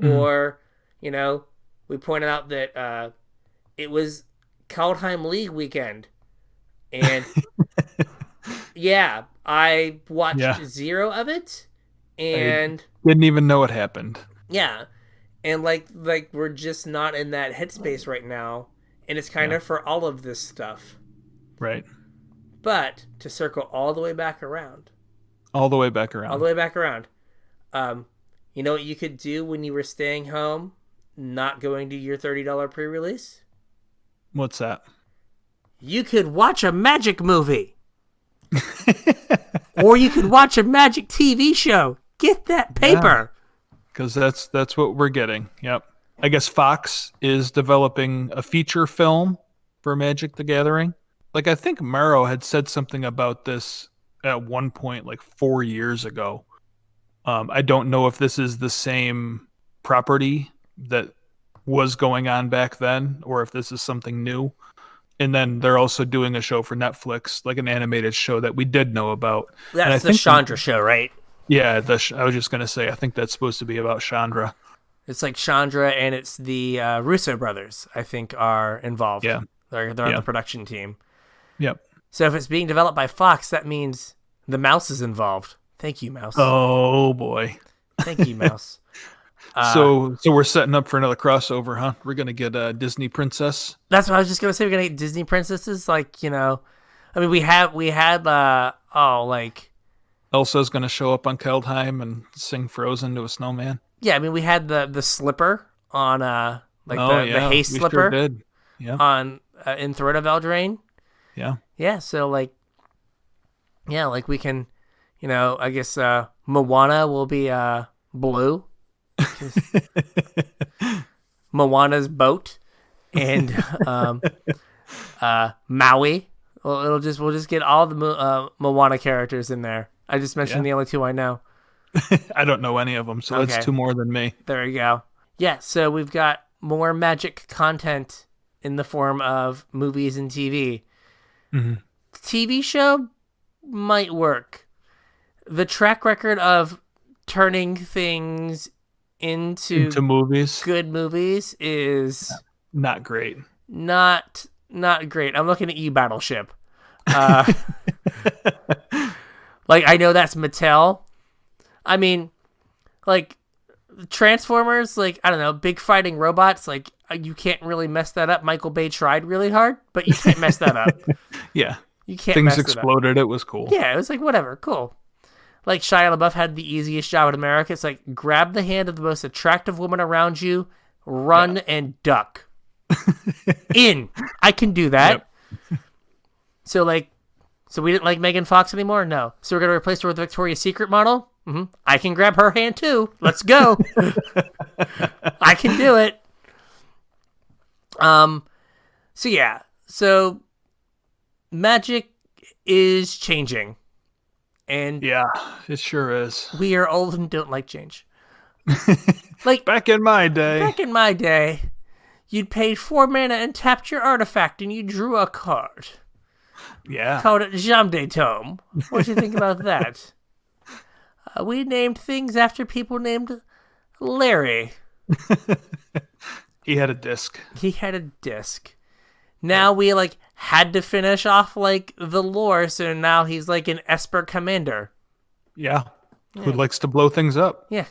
or, we pointed out that it was Kaldheim League weekend, and I watched 0 of it, and I didn't even know it happened. Yeah, and like we're just not in that headspace right now, and it's kind of for all of this stuff, right? But to circle all the way back around, you know what you could do when you were staying home, not going to your $30 pre-release? What's that? You could watch a Magic movie. Or you could watch a Magic TV show. Get that paper. Because that's what we're getting. Yep. I guess Fox is developing a feature film for Magic the Gathering. Like I think Maro had said something about this at one point like 4 years ago. I don't know if this is the same property that was going on back then or if this is something new. And then they're also doing a show for Netflix, like an animated show that we did know about. That's the Chandra show, right? Yeah, I was just going to say, I think that's supposed to be about Chandra. It's like Chandra, and it's the Russo brothers, I think, are involved. Yeah. They're on the production team. Yep. So if it's being developed by Fox, that means the mouse is involved. Thank you, mouse. Oh, boy. Thank you, mouse. So we're setting up for another crossover, huh? We're going to get a Disney princess. That's what I was just going to say. We're going to get Disney princesses. Like, I mean, we had Elsa's going to show up on Kaldheim and sing Frozen to a snowman. Yeah, I mean, we had the slipper on, the haste slipper. Sure did. Yeah. On, in Threat of Eldraine. Yeah. Yeah, so, we can, I guess, Moana will be, blue. Moana's boat, and Maui. We'll just get all the Moana characters in there. I just mentioned the only two I know. I don't know any of them, so that's two more than me. There you go. Yeah, so we've got more Magic content in the form of movies and TV. Mm-hmm. TV show might work. The track record of turning things into movies, good movies, is not great. Not great. I'm looking at you, Battleship. Like, I know that's Mattel. I mean, like, Transformers, like, I don't know, big fighting robots, like, you can't really mess that up. Michael Bay tried really hard, but you can't mess that up. Yeah. You can't Things mess exploded. It was cool. Yeah, it was like, whatever, cool. Like, Shia LaBeouf had the easiest job in America. It's like, grab the hand of the most attractive woman around you, run and duck. I can do that. Yep. So we didn't like Megan Fox anymore? No. So we're going to replace her with a Victoria's Secret model? Mm-hmm. I can grab her hand too. Let's go. I can do it. So yeah. So Magic is changing. And yeah, it sure is. We are old and don't like change. Like back in my day, you'd paid 4 mana and tapped your artifact and you drew a card. Yeah. Called it Jam de Tome. What do you think about that? We named things after people named Larry. He had a disc. Now we had to finish off the lore, so now he's an Esper commander. Yeah. Who likes to blow things up. Yeah.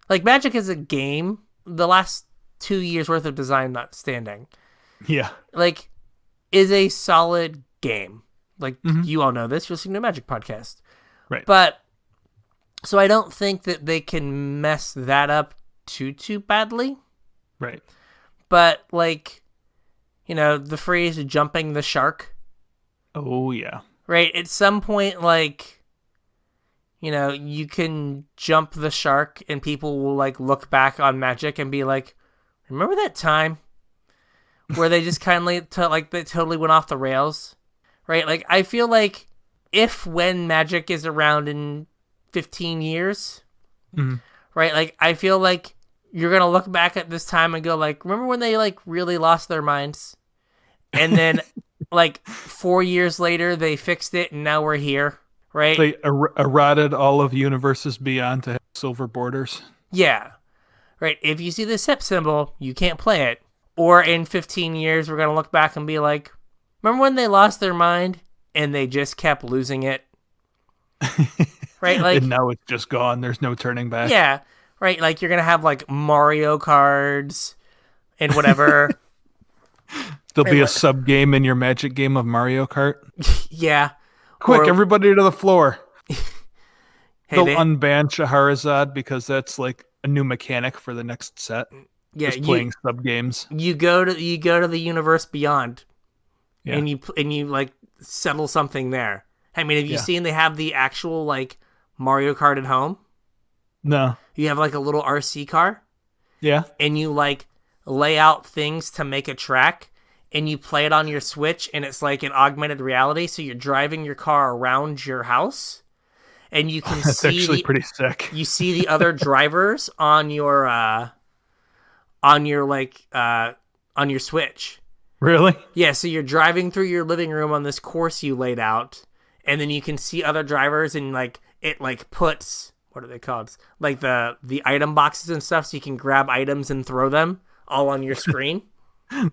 Magic is a game, the last 2 years worth of design notwithstanding. Yeah. Is a solid game. You all know this, you're listening to a Magic podcast. Right. But, so I don't think that they can mess that up too badly. Right. But, the phrase jumping the shark. Oh, yeah. Right? At some point, you can jump the shark and people will, look back on Magic and be like, remember that time where they just kind of, they totally went off the rails? Right? I feel when Magic is around in 15 years, right? I feel you're going to look back at this time and go remember when they really lost their minds? And then 4 years later, they fixed it and now we're here, right? They eroded all of Universes Beyond to have silver borders. Yeah. Right. If you see the SIP symbol, you can't play it. Or in 15 years, we're going to look back and be like, remember when they lost their mind and they just kept losing it? Right? And now it's just gone. There's no turning back. Yeah. Right? You're going to have Mario cards and whatever. There'll be a sub-game in your Magic game of Mario Kart. Yeah. Quick, everybody to the floor. They'll unban Shahrazad because that's a new mechanic for the next set. Yeah, just playing sub-games. You go to the universe beyond. Yeah. And you settle something there. I mean, have you seen they have the actual Mario Kart at home? No. You have a little RC car. Yeah. And you lay out things to make a track and you play it on your Switch and it's an augmented reality. So you're driving your car around your house and you can That's see actually pretty sick. You see the other drivers on your Switch. Really? Yeah, so you're driving through your living room on this course you laid out, and then you can see other drivers, and it puts, what are they called? The item boxes and stuff, so you can grab items and throw them all on your screen.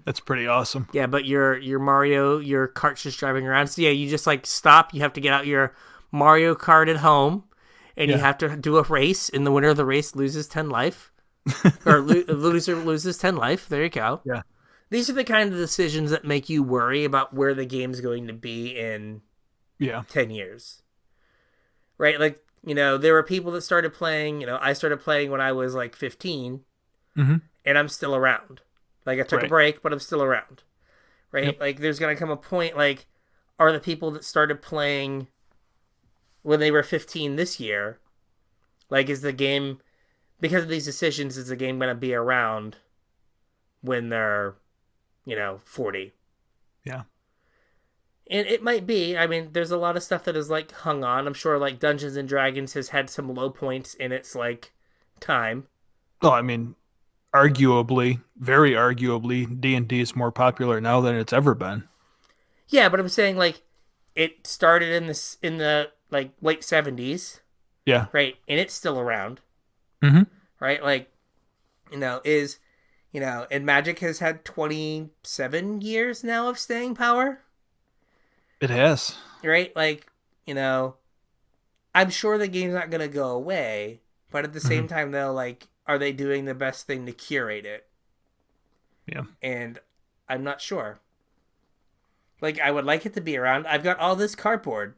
That's pretty awesome. Yeah, but your Mario, your cart's just driving around. So yeah, you just stop. You have to get out your Mario Kart at home, and you have to do a race, and the winner of the race loses 10 life. Or loser loses 10 life. There you go. Yeah. These are the kind of decisions that make you worry about where the game's going to be in 10 years. Right? There were people that started playing, I started playing when I was 15, and I'm still around. I took a break, but I'm still around. Right? Yep. There's going to come a point, are the people that started playing when they were 15 this year, is the game, because of these decisions, is the game going to be around when they're 40? Yeah. And it might be. I mean, there's a lot of stuff that is like hung on. I'm sure like Dungeons and Dragons has had some low points in its like time. Well, I mean, arguably, very arguably, D&D is more popular now than it's ever been. Yeah, but I'm saying like it started in the like late 70s, Yeah. right? And it's still around, Mm-hmm. right? Like, and Magic has had 27 years now of staying power, It has. right? Like, I'm sure the game's not going to go away, but at the same time, though, like, are they doing the best thing to curate it? Yeah. And I'm not sure. Like, I would like it to be around. I've got all this cardboard.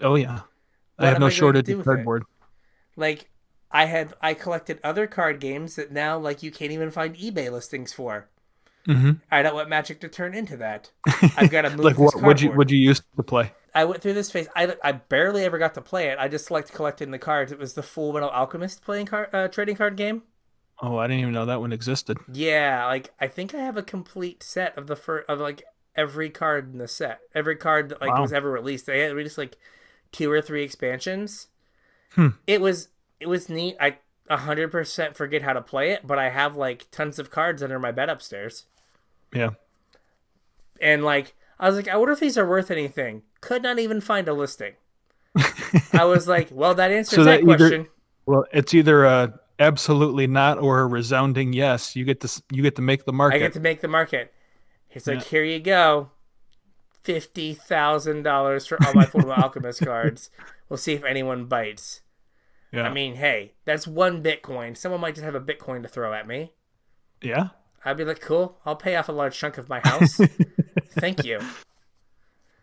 Oh, yeah. What I have am no I going to shortage do of with it? cardboard. Like, I collected other card games that now, like, you can't even find eBay listings for. Mm-hmm. I don't want Magic to turn into that. I've got to move Like, this cardboard. what'd you use to play? I went through this phase. I barely ever got to play it. I just liked collecting the cards. It was the Full Metal Alchemist trading card game. Oh, I didn't even know that one existed. Yeah, like I think I have a complete set of like every card in the set. Every card that like was ever released. They had released like 2 or 3 expansions. It was neat. I 100% forget how to play it, but I have like tons of cards under my bed upstairs. Yeah. And like I was like, I wonder if these are worth anything. Could not even find a listing. I was like, well, that answers that question. Well, it's either a absolutely not or a resounding yes. You get to make the market. I get to make the market. He's like, here you go, $50,000 for all my Full Metal Alchemist cards. We'll see if anyone bites. Yeah. I mean, hey, that's 1 Bitcoin. Someone might just have a Bitcoin to throw at me. Yeah. I'd be like, cool. I'll pay off a large chunk of my house. Thank you.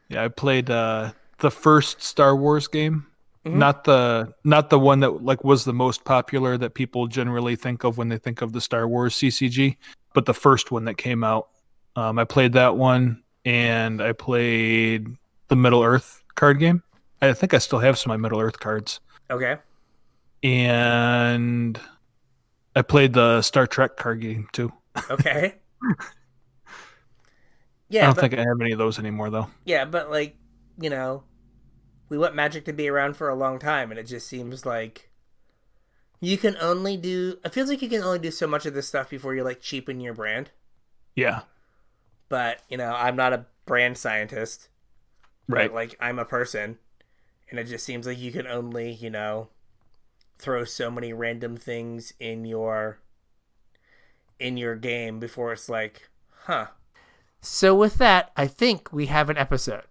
Yeah, I played the first Star Wars game, not the one that like was the most popular that people generally think of when they think of the Star Wars CCG, but the first one that came out. I played that one, and I played the Middle Earth card game. I think I still have some of my Middle Earth cards. Okay. And I played the Star Trek card game too. Okay. Yeah, I don't think I have any of those anymore, though. Yeah, but, like, we want Magic to be around for a long time, and it just seems like you can only do... It feels like you can only do so much of this stuff before you, like, cheapen your brand. Yeah. But, I'm not a brand scientist. Right. But, like, I'm a person, and it just seems like you can only, throw so many random things in your game before it's like, huh. So with that, I think we have an episode.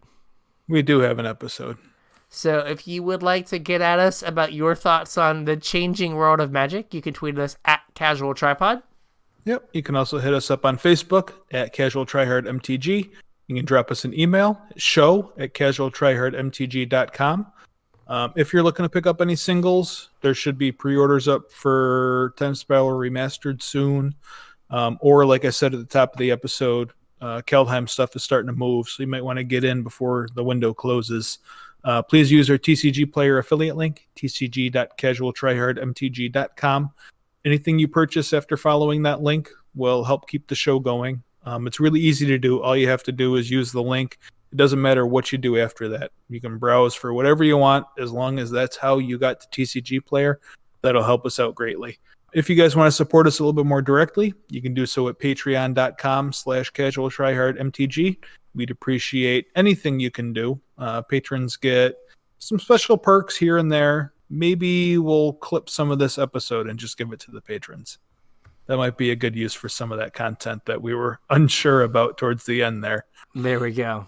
We do have an episode. So if you would like to get at us about your thoughts on the changing world of Magic, you can tweet us at CasualTryPod. Yep. You can also hit us up on Facebook at CasualTryHardMTG. You can drop us an email, show@CasualTryHardMTG.com. If you're looking to pick up any singles, there should be pre-orders up for Time Spiral Remastered soon. Or like I said at the top of the episode, Kaldheim stuff is starting to move, so you might want to get in before the window closes. Please use our TCG Player affiliate link, tcg.casualtryhardmtg.com. Anything you purchase after following that link will help keep the show going. It's really easy to do. All you have to do is use the link. It doesn't matter what you do after that. You can browse for whatever you want, as long as that's how you got to TCG Player. That'll help us out greatly. If you guys want to support us a little bit more directly, you can do so at patreon.com/CasualTryHardMTG. We'd appreciate anything you can do. Patrons get some special perks here and there. Maybe we'll clip some of this episode and just give it to the patrons. That might be a good use for some of that content that we were unsure about towards the end there. There we go.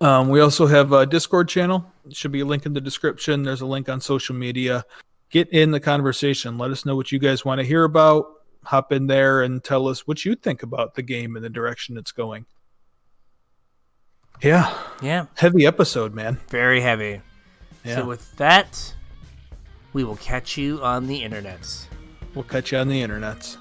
We also have a Discord channel. It should be a link in the description. There's a link on social media. Get in the conversation. Let us know what you guys want to hear about. Hop in there and tell us what you think about the game and the direction it's going. Yeah. Heavy episode, man. Very heavy. Yeah. So with that, we will catch you on the internets. We'll catch you on the internets.